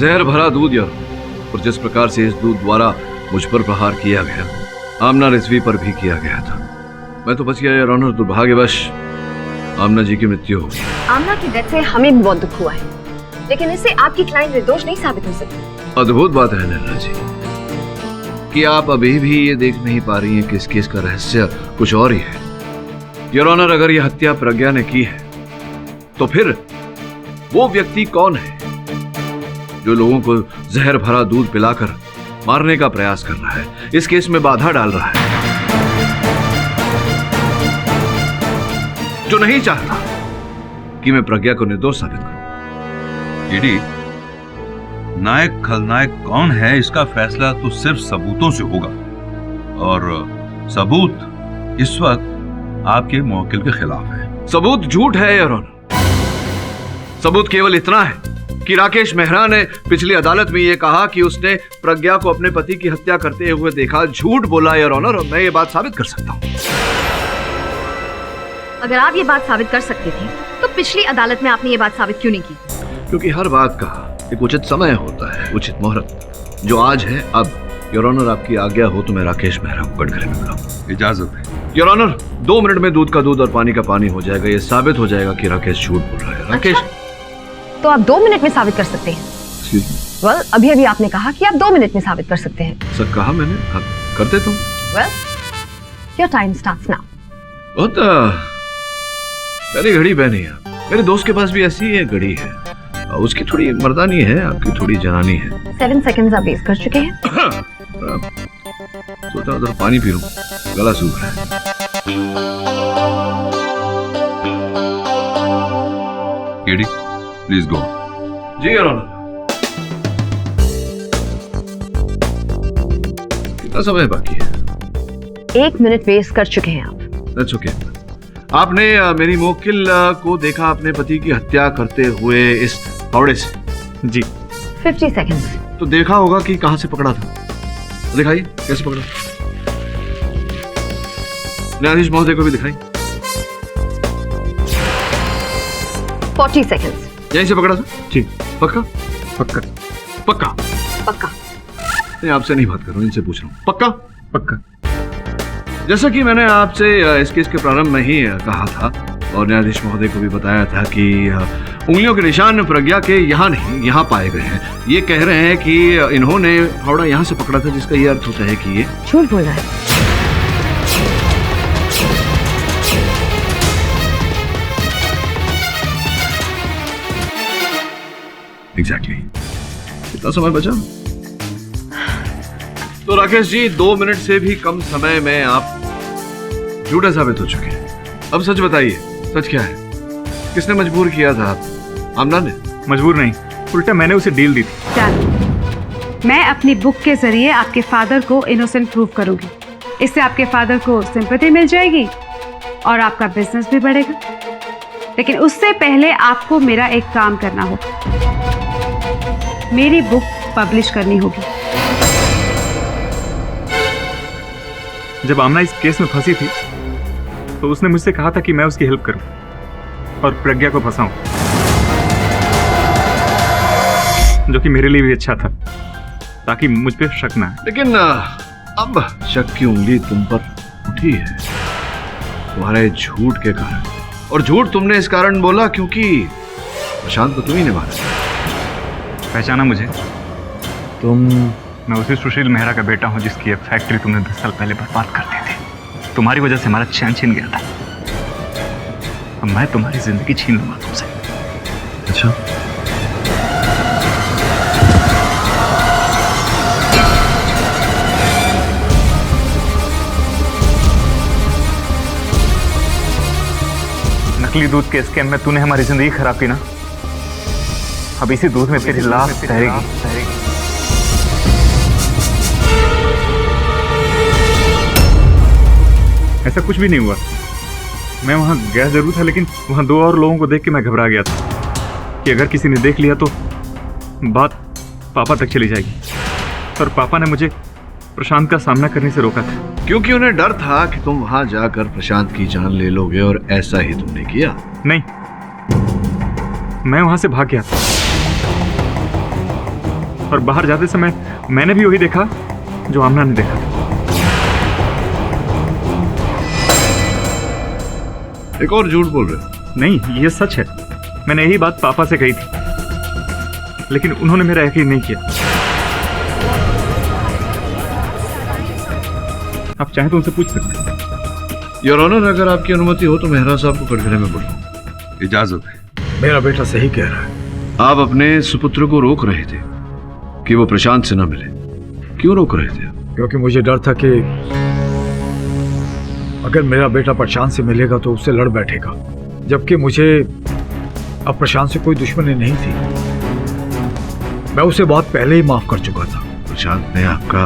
जहर भरा दूध या और जिस प्रकार से इस दूध द्वारा मुझ पर प्रहार किया गया, आमना रिजवी पर भी किया गया था। मैं तो बच गया यार ऑनर, दुर्भाग्यवश आमना जी की मृत्यु हो गई। आमना की डेथ से हमें भी बहुत दुख हुआ है, लेकिन इससे आपकी क्लाइंट निर्दोष नहीं साबित हो सकती। अद्भुत बात है निर्मला जी कि आप अभी भी ये देख नहीं पा रही हैं कि इस केस का रहस्य कुछ और ही है। योर ऑनर, अगर यह हत्या प्रज्ञा ने की है तो फिर वो व्यक्ति कौन है जो लोगों को जहर भरा दूध पिलाकर मारने का प्रयास कर रहा है, इस केस में बाधा डाल रहा है, जो नहीं चाहता कि मैं प्रज्ञा को निर्दोष साबित करूं। ईडी, नायक खलनायक कौन है इसका फैसला तो सिर्फ सबूतों से होगा, और सबूत इस वक्त आपके मुवक्किल के खिलाफ है। सबूत झूठ है योर ऑनर। सबूत केवल इतना है कि राकेश मेहरा ने पिछली अदालत में यह कहा कि उसने प्रज्ञा को अपने पति की हत्या करते हुए देखा। झूठ बोला योर ऑनर, और मैं ये बात साबित कर सकता हूँ। अगर आप ये बात साबित कर सकते थे तो पिछली अदालत में आपने ये बात साबित क्यों नहीं की? क्योंकि हर बात का एक उचित समय होता है, उचित मुहूर्त, जो आज है अब। योर ऑनर, आपकी आज्ञा हो तो मैं राकेश मेहरा को कटघरे में बुलाऊं। इजाजत है योर ऑनर। 2 मिनट में दूध का दूध और पानी का पानी हो जाएगा। ये साबित हो जाएगा कि राकेश झूठ बोल रहा है। राकेश तो आप 2 मिनट में साबित कर सकते हैं? वेल, अभी अभी आपने कहा कि आप 2 मिनट में साबित कर सकते हैं। सर कहा मैंने, हाँ, कर देता हूँ। Well, your time starts now. बहुत प्यारी घड़ी पहनी है। मेरे दोस्त के पास भी ऐसी ही एक घड़ी है। उसकी थोड़ी मर्दानी है, आपकी थोड़ी जनानी है। 7 सेकंड्स आप वेस्ट कर चुके हैं। सोचा उधर पानी पी लूं, गला सूख रहा है। KD, please go. जी योर ऑनर। कितना समय बाकी है? 1 मिनट वेस्ट कर चुके हैं आप। That's okay. आपने मेरी मुवक्किल को देखा अपने पति की हत्या करते हुए इस फावड़े से? जी। 50 सेकंड्स। तो देखा होगा कि कहां से पकड़ा था। दिखाइए कैसे पकड़ा। न्यायाधीश महोदय को भी दिखाई। 40 सेकंड्स। यहीं से पकड़ा था? जी। पक्का? पक्का। पक्का? पक्का। नहीं, आपसे नहीं बात कर रहा हूं, इनसे पूछ रहा हूं। पक्का? पक्का। जैसा कि मैंने आपसे इस केस के प्रारंभ में ही कहा था और न्यायाधीश महोदय को भी बताया था कि उंगलियों के निशान प्रज्ञा के यहाँ नहीं, यहाँ पाए गए हैं। ये कह रहे हैं कि इन्होंने फावड़ा यहाँ से पकड़ा था, जिसका ये अर्थ होता है कि ये झूठ बोल रहा है। एग्जैक्टली। कितना समय बचा? तो राकेश जी, 2 मिनट से भी कम समय में आप झूठे साबित हो चुके हैं। अब सच बताइए, सच क्या है? किसने मजबूर किया था आप? आमना ने? मजबूर नहीं, उल्टा मैंने उसे डील दी थी। मैं अपनी बुक के जरिए आपके फादर को इनोसेंट प्रूव करूंगी। इससे आपके फादर को सिंपैथी मिल जाएगी और आपका बिजनेस भी बढ़ेगा। लेकिन उससे पहले आपको मेरा एक काम करना होगा। मेरी बुक पब्लिश करनी होगी। जब आमना इस केस में फंसी थी तो उसने मुझसे कहा था कि मैं उसकी हेल्प करूं और प्रज्ञा को फंसाऊं, जो कि मेरे लिए भी अच्छा था, ताकि मुझ पे शक ना आए। लेकिन अब शक की उंगली तुम पर उठी है, तुम्हारे झूठ के कारण। और झूठ तुमने इस कारण बोला क्योंकि प्रशांत को तुम ही ने मारा। पहचाना मुझे? तुम? मैं उसी सुशील मेहरा का बेटा हूं जिसकी फैक्ट्री तुमने 10 साल पहले बर्बाद कर दी थी। तुम्हारी वजह से हमारा चैन छिन गया था। अब मैं तुम्हारी जिंदगी छीन लूंगा तुमसे। अच्छा, नकली दूध के स्कैम में तूने हमारी जिंदगी खराब की ना, अब इसी दूध में तेरी लाश तैरेगी। ऐसा कुछ भी नहीं हुआ। मैं वहां गया जरूर था, लेकिन वहां 2 और लोगों को देख के मैं घबरा गया था कि अगर किसी ने देख लिया तो बात पापा तक चली जाएगी। और पापा ने मुझे प्रशांत का सामना करने से रोका था, क्योंकि उन्हें डर था कि तुम वहां जाकर प्रशांत की जान ले लोगे, और ऐसा ही तुमने किया। नहीं, मैं वहां से भाग गया था और बाहर जाते समय मैंने भी वही देखा जो आमना ने देखा। एक और झूठ बोल रहे हो? नहीं, ये सच है। मैंने यही बात पापा से कही थी, लेकिन उन्होंने मेरा यकीन नहीं किया। आप चाहें तो उनसे पूछ सकते हैं। योर ऑनर, अगर आपकी अनुमति हो तो मेहरा साहब को कटघरे में बुलाऊं। इजाजत है। मेरा बेटा सही कह रहा है। आप अपने सुपुत्र को रोक रहे थे कि वो प्रशांत से न मिले। क्यों रोक रहे थे? क्योंकि मुझे डर था कि अगर मेरा बेटा प्रशांत से मिलेगा तो उससे लड़ बैठेगा, जबकि मुझे अब प्रशांत से कोई दुश्मनी नहीं थी। मैं उसे बहुत पहले ही माफ कर चुका था। प्रशांत ने आपका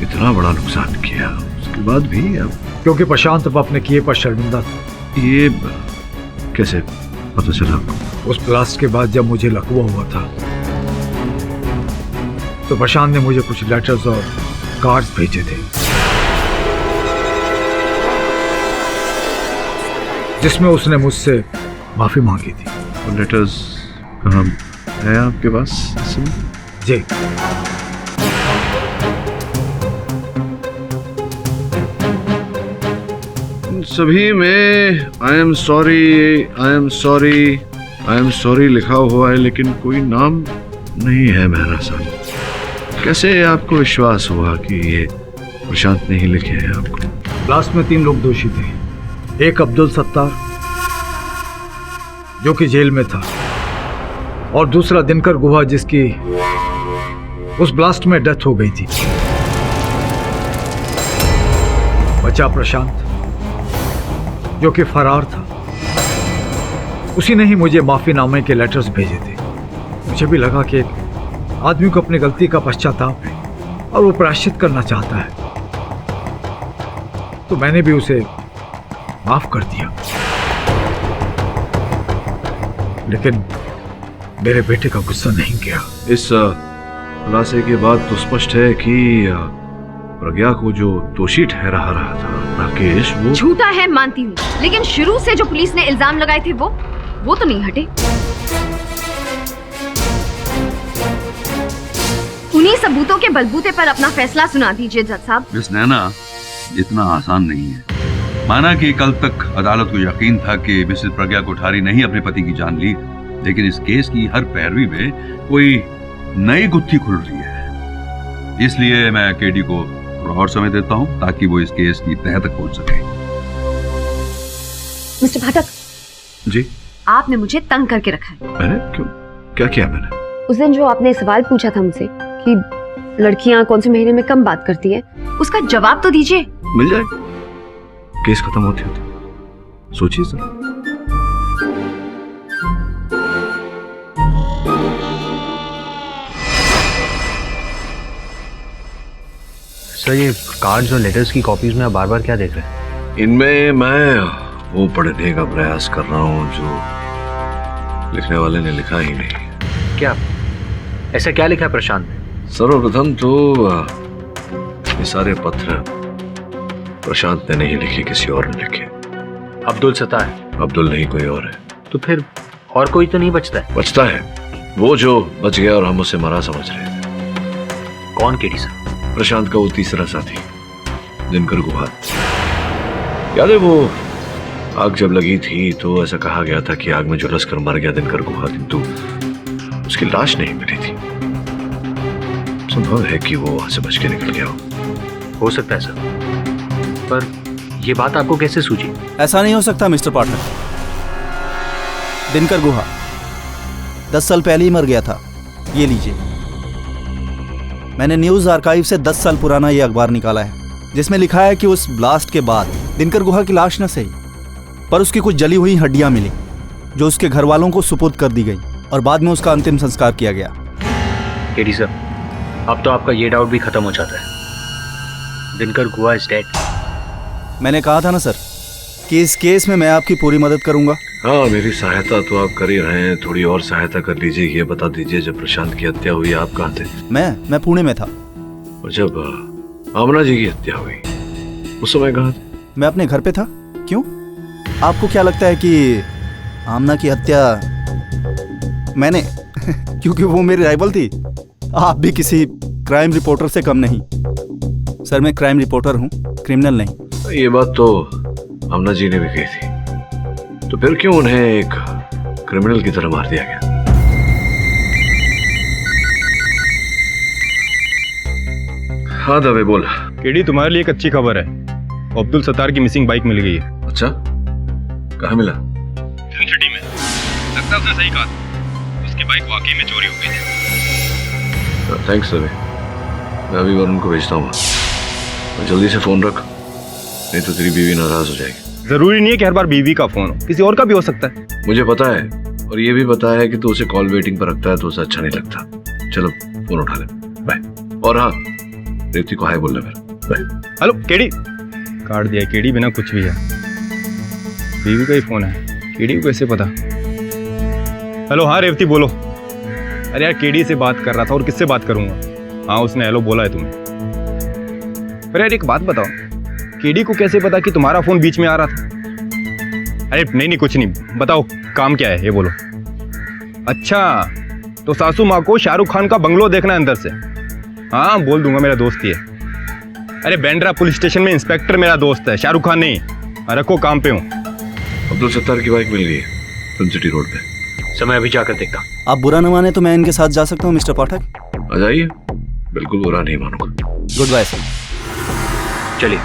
इतना बड़ा नुकसान किया, उसके बाद भी अब क्योंकि प्रशांत अब अपने किए पर शर्मिंदा था। ये कैसे पता चला आपको? उस ब्लास्ट के बाद जब मुझे लकवा हुआ था तो प्रशांत ने मुझे कुछ लेटर्स और कार्ड्स भेजे थे जिसमें उसने मुझसे माफी मांगी थी। और लेटर्स कहाँ है आपके पास? जी, सभी में आई एम सॉरी लिखा हुआ है, लेकिन कोई नाम नहीं है मेहरा साहब। कैसे आपको विश्वास हुआ कि ये प्रशांत ने ही लिखे हैं आपको? ब्लास्ट में 3 लोग दोषी थे। एक अब्दुल सत्तार जो कि जेल में था, और दूसरा दिनकर गुहा जिसकी उस ब्लास्ट में डेथ हो गई थी। बचा प्रशांत जो कि फरार था। उसी ने ही मुझे माफीनामे के लेटर्स भेजे थे। मुझे भी लगा कि एक आदमी को अपनी गलती का पश्चाताप है और वो प्रायश्चित करना चाहता है, तो मैंने भी उसे माफ कर दिया। लेकिन मेरे बेटे का गुस्सा नहीं गया। इस खुलासे के बाद तो स्पष्ट है कि प्रज्ञा को जो दोषी ठहरा रहा था राकेश, वो झूठा है मानती हूँ, लेकिन शुरू से जो पुलिस ने इल्जाम लगाए थे वो तो नहीं हटे। उन्हीं सबूतों के बलबूते पर अपना फैसला सुना दीजिए जज साहब। मिस नैना, इतना आसान नहीं है। माना कि कल तक अदालत को यकीन था कि मिसेस प्रज्ञा कोठारी ने ही अपने पति की जान ली, लेकिन इस केस की हर पैरवी में कोई नई गुत्थी खुल रही है। इसलिए मैं केडी को थोड़ा और समय देता हूं ताकि वो इस केस की तह तक पहुंच सके। मिस्टर भाटक जी, आपने मुझे तंग करके रखा है। मैंने क्यों? क्या किया मैंने? उस दिन जो आपने सवाल पूछा था मुझसे कि लड़कियां कौन से महीने में कम बात करती हैं, उसका जवाब तो दीजिए। मिल जाए, केस खत्म होती होती। सोचिए सर। सर, ये कार्ड्स और लेटर्स की कॉपीज में आप बार बार क्या देख रहे हैं? इनमें मैं वो पढ़ने का प्रयास कर रहा हूँ जो लिखने वाले ने लिखा ही नहीं। क्या? ऐसा क्या लिखा है प्रशांत ने? सर्वप्रथम तो ये सारे पत्र प्रशांत ने नहीं लिखे, किसी और ने लिखे। अब्दुल सत्तार? अब्दुल नहीं, कोई और है। तो फिर और कोई तो नहीं बचता है? बचता है, वो जो बच गया और हम उसे मरा समझ रहे थे। कौन केडी सर? प्रशांत का वो तीसरा साथी दिनकर गुहा। याद है वो आग जब लगी थी तो ऐसा कहा गया था कि आग में झुलस कर मर गया दिनकर गुहा, किंतु उसकी लाश नहीं मिली थी। संभव है कि वो वहां से बच के निकल गया हो सकता है सर, पर यह बात आपको कैसे सूझी? ऐसा नहीं हो सकता मिस्टर पार्टनर। दिनकर गुहा 10 साल पहले ही मर गया था। ये लीजिए, मैंने न्यूज आर्काइव से 10 साल पुराना ये अखबार निकाला है जिसमें लिखा है कि उस ब्लास्ट के बाद दिनकर गुहा की लाश न सही पर उसकी कुछ जली हुई हड्डियां मिली जो उसके घर वालों को सुपुर्द कर दी गई और बाद में उसका अंतिम संस्कार किया गया। केडी सर, अब तो आपका ये डाउट भी खत्म हो जाता है। दिनकर गुहा इज डेड। मैंने कहा था ना सर कि इस केस में मैं आपकी पूरी मदद करूंगा। हाँ, मेरी सहायता तो आप कर ही रहे हैं, थोड़ी और सहायता कर लीजिए। ये बता दीजिए, जब प्रशांत की हत्या हुई आप कहाँ थे? मैं पुणे में था। और जब आमना जी की हत्या हुई उस समय कहाँ थे? मैं अपने घर पे था। क्यों, आपको क्या लगता है कि आमना की हत्या मैंने क्योंकि वो मेरी राइवल थी? आप भी किसी क्राइम रिपोर्टर से कम नहीं। सर, मैं क्राइम रिपोर्टर हूँ, क्रिमिनल नहीं। ये बात तो आमना जी ने भी कही थी, तो फिर क्यों उन्हें एक क्रिमिनल की तरह मार दिया गया? हाँ दवे, बोल। केडी, तुम्हारे लिए एक अच्छी खबर है। अब्दुल सत्तार की मिसिंग बाइक मिल गई है। अच्छा, कहाँ मिला? सिटी में। लगता है उसने सही कहा, उसकी बाइक वाकई में चोरी हो गई थी। थैंक्स दवे, मैं अभी वरुण को भेजता हूँ। जल्दी से फोन रख, नहीं तो तेरी बीवी नाराज हो जाएगी। जरूरी नहीं है कि हर बार बीवी का फोन हो, किसी और का भी हो सकता है। मुझे पता है, और ये भी पता है कि तू उसे कॉल वेटिंग पर रखता है तो उसे अच्छा नहीं लगता। चलो फोन उठा ले, बाय। और हाँ, रेवती को हाय बोलना मेरा। बाय। हेलो केडी, काट दिया। केडी बिना कुछ भी है। बीवी का ही फोन है, केडी को कैसे पता? हेलो, हाँ रेवती बोलो। अरे यार केडी से बात कर रहा था, और किससे बात करूंगा? हाँ उसने हेलो बोला है तुम्हें। अरे यार एक बात बताओ, केडी को कैसे पता कि तुम्हारा फोन बीच में आ रहा था? अरे नहीं कुछ नहीं, बताओ काम क्या है ये बोलो। अच्छा तो सासू माँ को शाहरुख खान का बंगलो देखना है अंदर से? हाँ बोल दूंगा, मेरा दोस्त ही है। अरे बैंड्रा पुलिस स्टेशन में इंस्पेक्टर मेरा दोस्त है, शाहरुख खान नहीं। रखो काम पे हूँ। अब्दुल सत्तार की बाइक मिल गई है फिल्म सिटी रोड पे। समय अभी जाकर देखता। आप बुरा न माने तो मैं इनके साथ जा सकता हूँ मिस्टर पाठक? आ जाइए, बिल्कुल बुरा नहीं मानूंगा। Good bye sir. चलिए।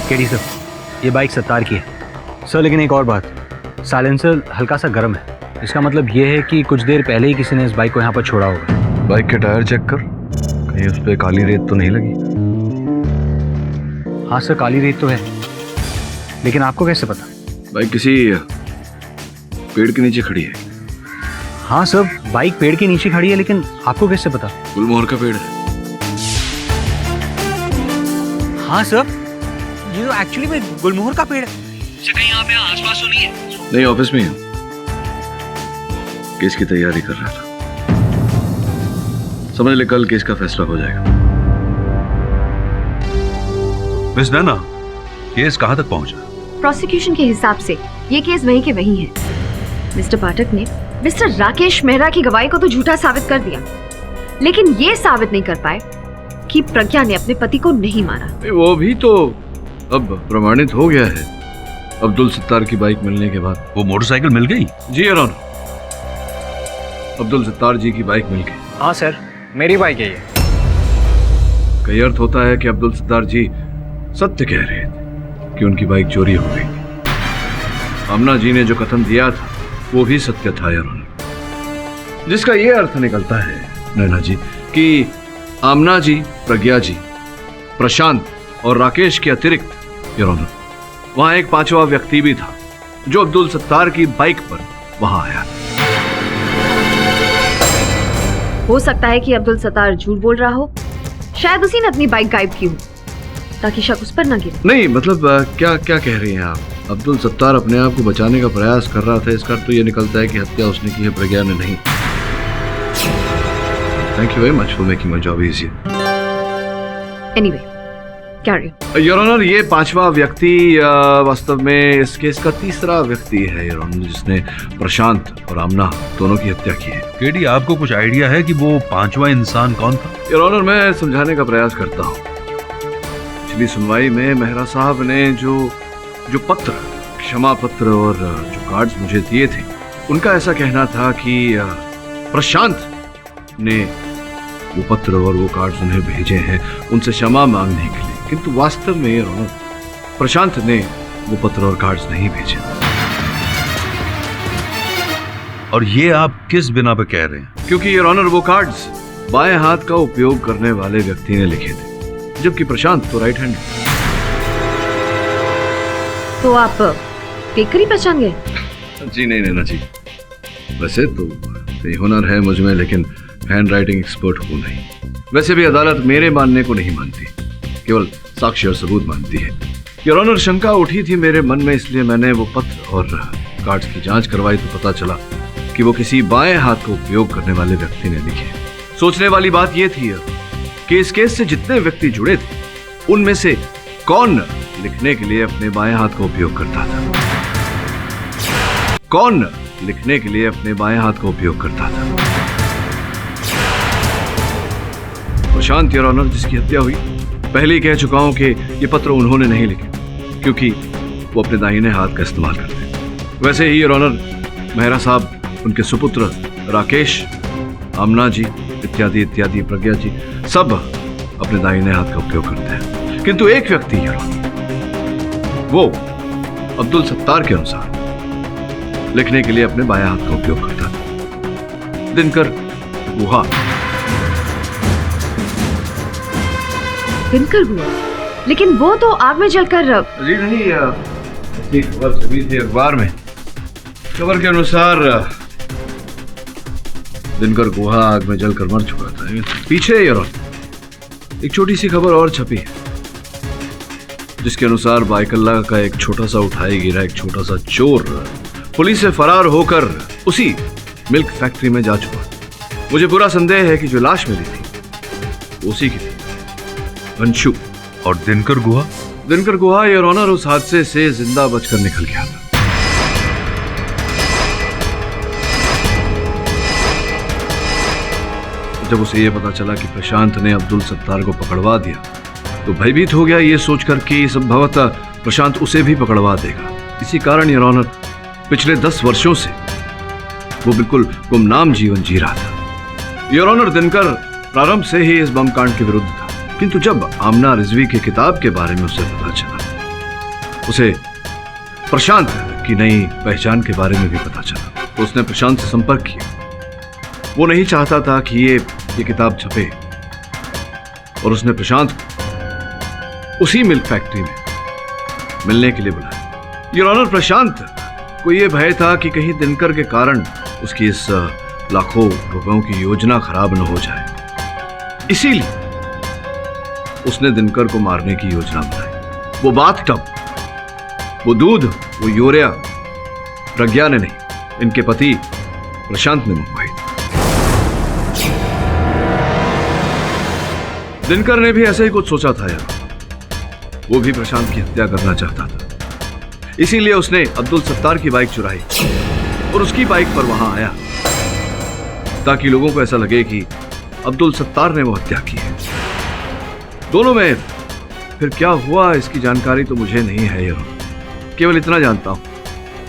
केडी सर, ये बाइक सत्तार की है सर, लेकिन एक और बात, साइलेंसर हल्का सा गर्म है। इसका मतलब ये है कि कुछ देर पहले ही किसी ने इस बाइक को यहाँ पर छोड़ा होगा। बाइक के टायर चेक कर, कहीं उस पे काली रेत तो नहीं लगी? हाँ सर, काली रेत तो है, लेकिन आपको कैसे पता? बाइक किसी पेड़ के नीचे खड़ी है। हाँ सर, बाइक पेड़ के नीचे खड़ी है, लेकिन आपको कैसे पता? गुलमोहर का पेड़ है। हाँ सर, ये तो एक्चुअली में गुलमोहर का पेड़ है। कहीं यहाँ पे आसपास तो नहीं है? नहीं, ऑफिस में हूँ, केस की तैयारी कर रहा था। समझ ले कल केस का फैसला हो जाएगा। मिस नैना, केस कहां तक पहुंचा? प्रोसिक्यूशन के हिसाब से ये केस वहीं के वहीं है। मिस्टर पाठक ने मिस्टर राकेश मेहरा की गवाही को तो झूठा साबित कर दिया, लेकिन ये साबित नहीं कर पाए कि प्रज्ञा ने अपने पति को नहीं मारा। वो भी तो अब प्रमाणित हो गया है अब्दुल सत्तार की बाइक मिलने के बाद। वो मोटरसाइकिल मिल गई? जी योर ऑनर, अब्दुल सत्तार जी की बाइक मिल गई। हाँ सर, मेरी बाइक है ये। कई अर्थ होता है कि अब्दुल सत्तार जी सत्य कह रहे थे कि उनकी बाइक चोरी हो गई। आमना जी ने जो कथन दिया था वो भी सत्य था योर ऑनर, जिसका ये अर्थ निकलता है नैना जी कि आमना जी, प्रज्ञा जी, प्रशांत और राकेश के अतिरिक्त योर ऑनर वहां एक पांचवा व्यक्ति भी था जो अब्दुल सत्तार की बाइक पर वहां आया। हो सकता है कि अब्दुल सत्तार झूठ बोल रहा हो, शायद उसी ने अपनी बाइक गायब की हो ताकि शक उस पर न गिरे। नहीं मतलब क्या कह रही हैं आप? अब्दुल सत्तार अपने आप को बचाने का प्रयास कर रहा था, इसका तो ये निकलता है कि हत्या उसने की है, प्रज्ञा ने नहीं। Thank you very much for making my job easy. Anyway, carry on. Your honour, ये पांचवा व्यक्ति वास्तव में इस केस का तीसरा व्यक्ति है योर ऑनर, जिसने प्रशांत और आमना दोनों की हत्या की है। केडी, आपको कुछ आइडिया है कि वो पांचवा इंसान कौन था? योर ऑनर, मैं समझाने का प्रयास करता हूँ। पिछली सुनवाई में मेहरा साहब ने जो पत्र, क्षमा पत्र और जो कार्ड्स मुझे दिए थे, उनका ऐसा कहना था कि प्रशांत ने वो पत्र और वो कार्ड्स उन्हें भेजे हैं उनसे क्षमा मांगने के लिए, किंतु वास्तव में योर ऑनर प्रशांत ने वो पत्र और कार्ड्स नहीं भेजे। और ये आप किस बिना पे कह रहे हैं? क्योंकि योर ऑनर वो कार्ड्स बाएं हाथ का उपयोग करने वाले व्यक्ति ने लिखे थे, जबकि प्रशांत तो राइट हैंड। तो आप पेकरी पहचान गए? जी नहीं नैना जी, वैसे तो ये हुनर है मुझ में, लेकिन हैंड राइटिंग एक्सपर्ट हूँ नहीं। वैसे भी अदालत मेरे मानने को नहीं मानती, केवल साक्ष्य और सबूत मानती है। योर ऑनर, शंका उठी थी मेरे मन में, इसलिए मैंने वो पत्र और कार्ड्स की जांच करवाई तो पता चला कि वो किसी बाएं हाथ का उपयोग करने वाले व्यक्ति ने लिखे। सोचने वाली बात यह थी कि इस केस से जितने व्यक्ति जुड़े थे उनमें से कौन लिखने के लिए अपने बाएं हाथ का उपयोग करता था, कौन लिखने के लिए अपने बाएं हाथ का उपयोग करता था। प्रशांत योर ऑनर, जिसकी हत्या हुई, पहले ही कह चुका हूं कि ये पत्र उन्होंने नहीं लिखे क्योंकि वो अपने दाहिने हाथ का इस्तेमाल करते हैं। वैसे ही योर ऑनर मेहरा साहब, उनके सुपुत्र राकेश, आमना जी इत्यादि इत्यादि, प्रज्ञा जी, सब अपने दाहिने हाथ का उपयोग करते हैं, किंतु एक व्यक्ति योर ऑनर, वो अब्दुल सत्तार के अनुसार लिखने के लिए अपने बाएं हाथ का उपयोग करता था, दिनकर गुहा। दिनकर गुहा? लेकिन वो तो आग में जलकर। जी नहीं, खबर छपी थी अखबार में, खबर के अनुसार दिनकर गुहा आग में जलकर मर चुका था। पीछे योर ऑनर एक छोटी सी खबर और छपी है, जिसके अनुसार बाइकल्ला का एक छोटा सा उठाई गिरा एक छोटा सा चोर पुलिस से फरार होकर उसी मिल्क फैक्ट्री में जा चुका। मुझे पूरा संदेह है कि जो लाश मिली थी उसी की थी, अंशु। और दिनकर गुहा? दिनकर गुहा योर ऑनर उस हादसे से जिंदा बचकर निकल गया था। जब उसे यह पता चला कि प्रशांत ने अब्दुल सत्तार को पकड़वा दिया तो भयभीत हो गया ये सोचकर कि संभवतः प्रशांत उसे भी पकड़वा देगा। इसी कारण योर ऑनर पिछले 10 वर्षों से वो बिल्कुल गुमनाम जीवन जी रहा था। योर ऑनर दिनकर प्रारंभ से ही इस बम कांड के विरुद्ध था, किंतु जब आमना रिजवी की किताब के बारे में उसे पता चला, उसे प्रशांत की नई पहचान के बारे में भी पता चला, तो उसने प्रशांत से संपर्क किया। वो नहीं चाहता था कि ये किताब छपे और उसने प्रशांत को उसी मिल्क फैक्ट्री में मिलने के लिए बुलाया। योर ऑनर प्रशांत को यह भय था कि कहीं दिनकर के कारण उसकी इस लाखों रुपयों की योजना खराब न हो जाए, इसीलिए उसने दिनकर को मारने की योजना बनाई। वो बात टब, वो दूध, वो यूरिया प्रज्ञा ने नहीं, इनके पति प्रशांत ने मंगवाई। दिनकर ने भी ऐसा ही कुछ सोचा था यार, वो भी प्रशांत की हत्या करना चाहता था। इसीलिए उसने अब्दुल सत्तार की बाइक चुराई और उसकी बाइक पर वहां आया ताकि लोगों को ऐसा लगे कि अब्दुल सत्तार ने वो हत्या की है। दोनों में फिर क्या हुआ इसकी जानकारी तो मुझे नहीं है यार, केवल इतना जानता हूं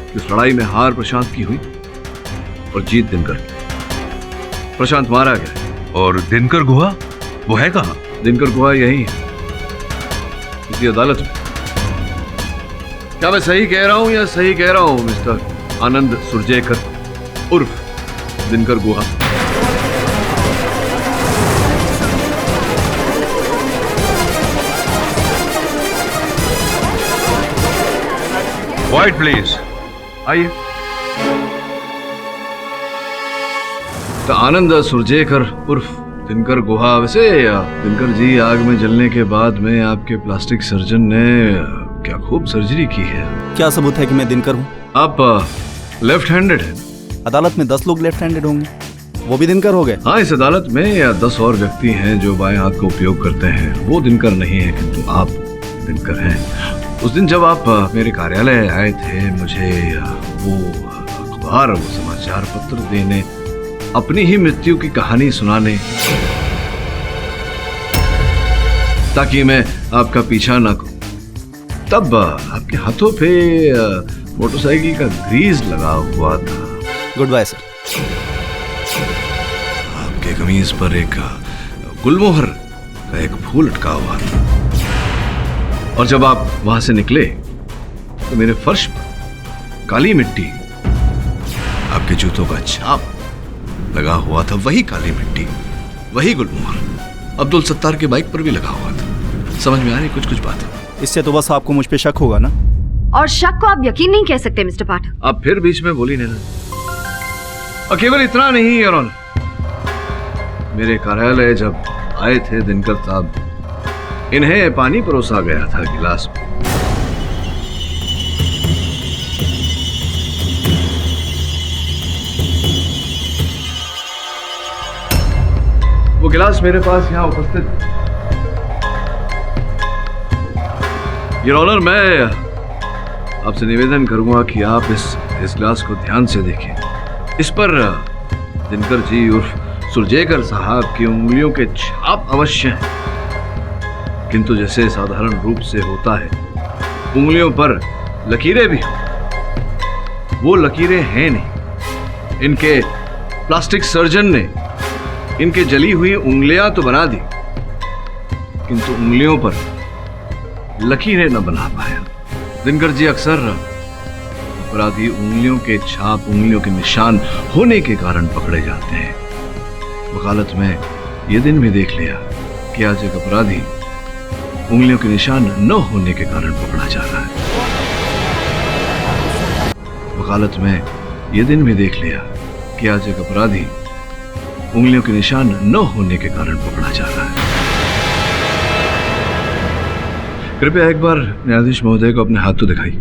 कि उस लड़ाई में हार प्रशांत की हुई और जीत दिनकर की। प्रशांत मारा गया। और दिनकर गुहा वो है कहां? दिनकर गुहा यही है, इसी अदालत में। क्या मैं सही कह रहा हूं या सही कह रहा हूं मिस्टर आनंद सुरजेकर उर्फ दिनकर गुहा? Quiet, please. आइए। तो आनंद सुरजेकर उर्फ दिनकर गुहा। वैसे दिनकर जी, आग में जलने के बाद में आपके प्लास्टिक सर्जन ने क्या खूब सर्जरी की है। क्या सबूत है कि मैं दिनकर हूँ? आप लेफ्ट हैंडेड हैं। अदालत में 10 लोग लेफ्ट हैंडेड होंगे, वो भी दिनकर हो गए? हाँ, इस अदालत में या 10 और व्यक्ति हैं जो बाएं हाथ का उपयोग करते हैं, वो दिनकर नहीं है, किंतु आप दिनकर हैं। उस दिन जब आप मेरे कार्यालय आए थे, मुझे वो अखबार, वो समाचार पत्र देने, अपनी ही मृत्यु की कहानी सुनाने, ताकि मैं आपका पीछा ना करूं, तब आपके हाथों पे मोटरसाइकिल का ग्रीस लगा हुआ था। Good bye sir. आपके कमीज पर एक गुलमोहर का एक फूल अटका हुआ था, और जब आप वहां से निकले तो मेरे फर्श पर काली मिट्टी, आपके जूतों का छाप लगा हुआ था। वही काली मिट्टी, वही गुलमोहर अब्दुल सत्तार की बाइक पर भी लगा हुआ था। समझ में आ रही कुछ कुछ बात? इससे तो बस आपको मुझ पे शक होगा ना? और शक को आप यकीन नहीं कह सकते मिस्टर पाठक। आप फिर बीच में बोली नहीं। और केवल इतना नहीं योर ऑनर, मेरे कार्यालय जब आए थे दिनकर साहब, इन्हें पानी परोसा गया था गिलास में। वो गिलास मेरे पास यहां उपस्थित। योर ऑनर, मैं आपसे निवेदन करूंगा कि आप इस गिलास को ध्यान से देखें। इस पर दिनकर जी उर्फ सुरजेकर साहब की उंगलियों के छाप अवश्य हैं, किंतु जैसे साधारण रूप से होता है, उंगलियों पर लकीरें भी हो, वो लकीरें हैं नहीं। इनके प्लास्टिक सर्जन ने इनके जली हुई उंगलियां तो बना दी, किंतु उंगलियों पर लकीरें न बना पाया। दिनकर जी, अक्सर अपराधी उंगलियों के छाप, उंगलियों के निशान होने के कारण पकड़े जाते हैं। वकालत में यह दिन भी देख लिया कि आज एक अपराधी उंगलियों के निशान न होने के कारण पकड़ा जा रहा है। वकालत में यह दिन भी देख लिया कि आज एक अपराधी उंगलियों के निशान न होने के कारण पकड़ा जा रहा है। कृपया एक बार न्यायाधीश महोदय को अपने हाथ तो दिखाई।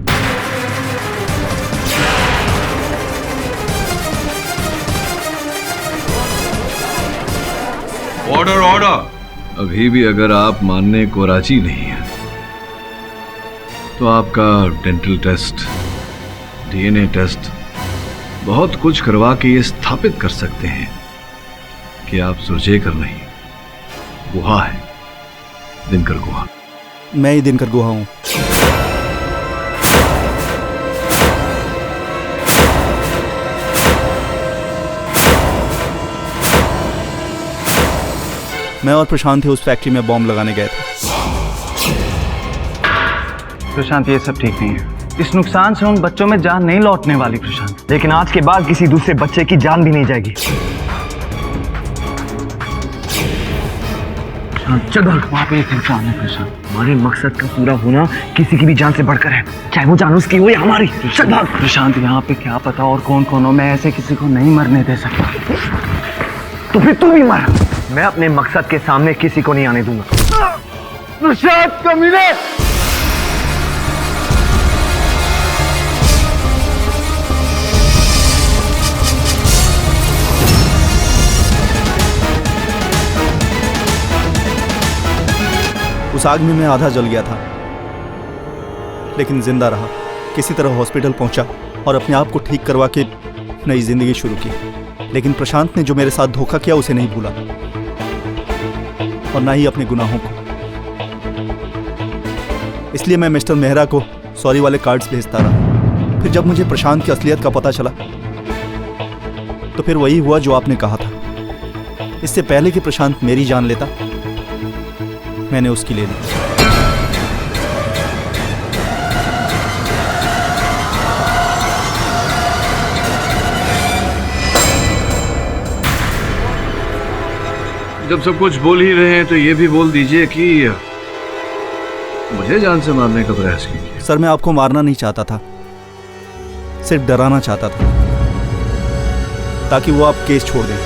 Order order. अभी भी अगर आप मानने को राजी नहीं है तो आपका डेंटल टेस्ट, डीएनए टेस्ट, बहुत कुछ करवा के ये स्थापित कर सकते हैं कि आप सुरजेकर नहीं, गुहा है, दिनकर गुहा। मैं ही दिनकर गुहा हूं। मैं और प्रशांत थे उस फैक्ट्री में बॉम्ब लगाने गए थे। प्रशांत, ये सब ठीक नहीं है। इस नुकसान से उन बच्चों में जान नहीं लौटने वाली प्रशांत। लेकिन आज के बाद किसी दूसरे बच्चे की जान भी नहीं जाएगी। चल भाग, वहाँ पे एक इंसान है प्रशांत। हमारे मकसद का पूरा होना किसी की भी जान से बढ़कर है, चाहे वो जान उसकी हो या हमारी। चल भाग प्रशांत, यहाँ पे क्या पता और कौन कौन हो, मैं ऐसे किसी को नहीं मरने दे सकता। तो फिर तू भी मर। मैं अपने मकसद के सामने किसी को नहीं आने दूंगा। प्रशांत कमीने! उस आग में मैं आधा जल गया था, लेकिन जिंदा रहा। किसी तरह हॉस्पिटल पहुंचा और अपने आप को ठीक करवा के नई जिंदगी शुरू की। लेकिन प्रशांत ने जो मेरे साथ धोखा किया उसे नहीं भूला, और ना ही अपने गुनाहों को। इसलिए मैं मिस्टर मेहरा को सॉरी वाले कार्ड्स भेजता रहा। फिर जब मुझे प्रशांत की असलियत का पता चला तो फिर वही हुआ जो आपने कहा था। इससे पहले कि प्रशांत मेरी जान लेता, मैंने उसकी ले ली। जब सब कुछ बोल ही रहे हैं तो ये भी बोल दीजिए कि मुझे जान से मारने का प्रयास कीजिए। सर, मैं आपको मारना नहीं चाहता था, सिर्फ डराना चाहता था ताकि वो आप केस छोड़ दें।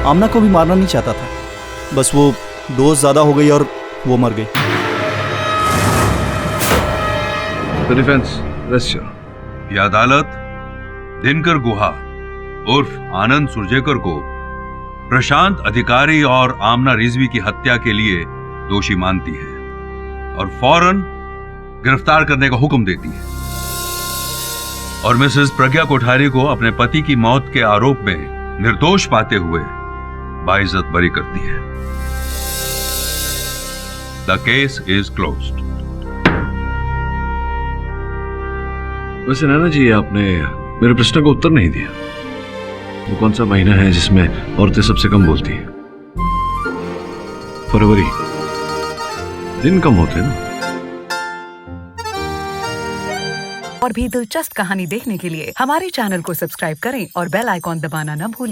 आमना को भी मारना नहीं चाहता था, बस वो डोज ज्यादा हो गई और वो मर गई। The defense, rest your. यह अदालत दिनकर गुहा उर्फ आनंद सुरजेकर को प्रशांत अधिकारी और आमना रिजवी की हत्या के लिए दोषी मानती है और फौरन गिरफ्तार करने का हुक्म देती है, और मिसेस प्रज्ञा कोठारी को अपने पति की मौत के आरोप में निर्दोष पाते हुए बाइज्जत बरी करती है। The case is closed. वैसे नैना जी, आपने मेरे प्रश्न का उत्तर नहीं दिया। वो कौन सा महीना है जिसमें औरतें सबसे कम बोलती हैं? फरवरी। दिन कम होते हैं ना। और भी दिलचस्प कहानी देखने के लिए हमारे चैनल को सब्सक्राइब करें और बेल आइकॉन दबाना न भूलें।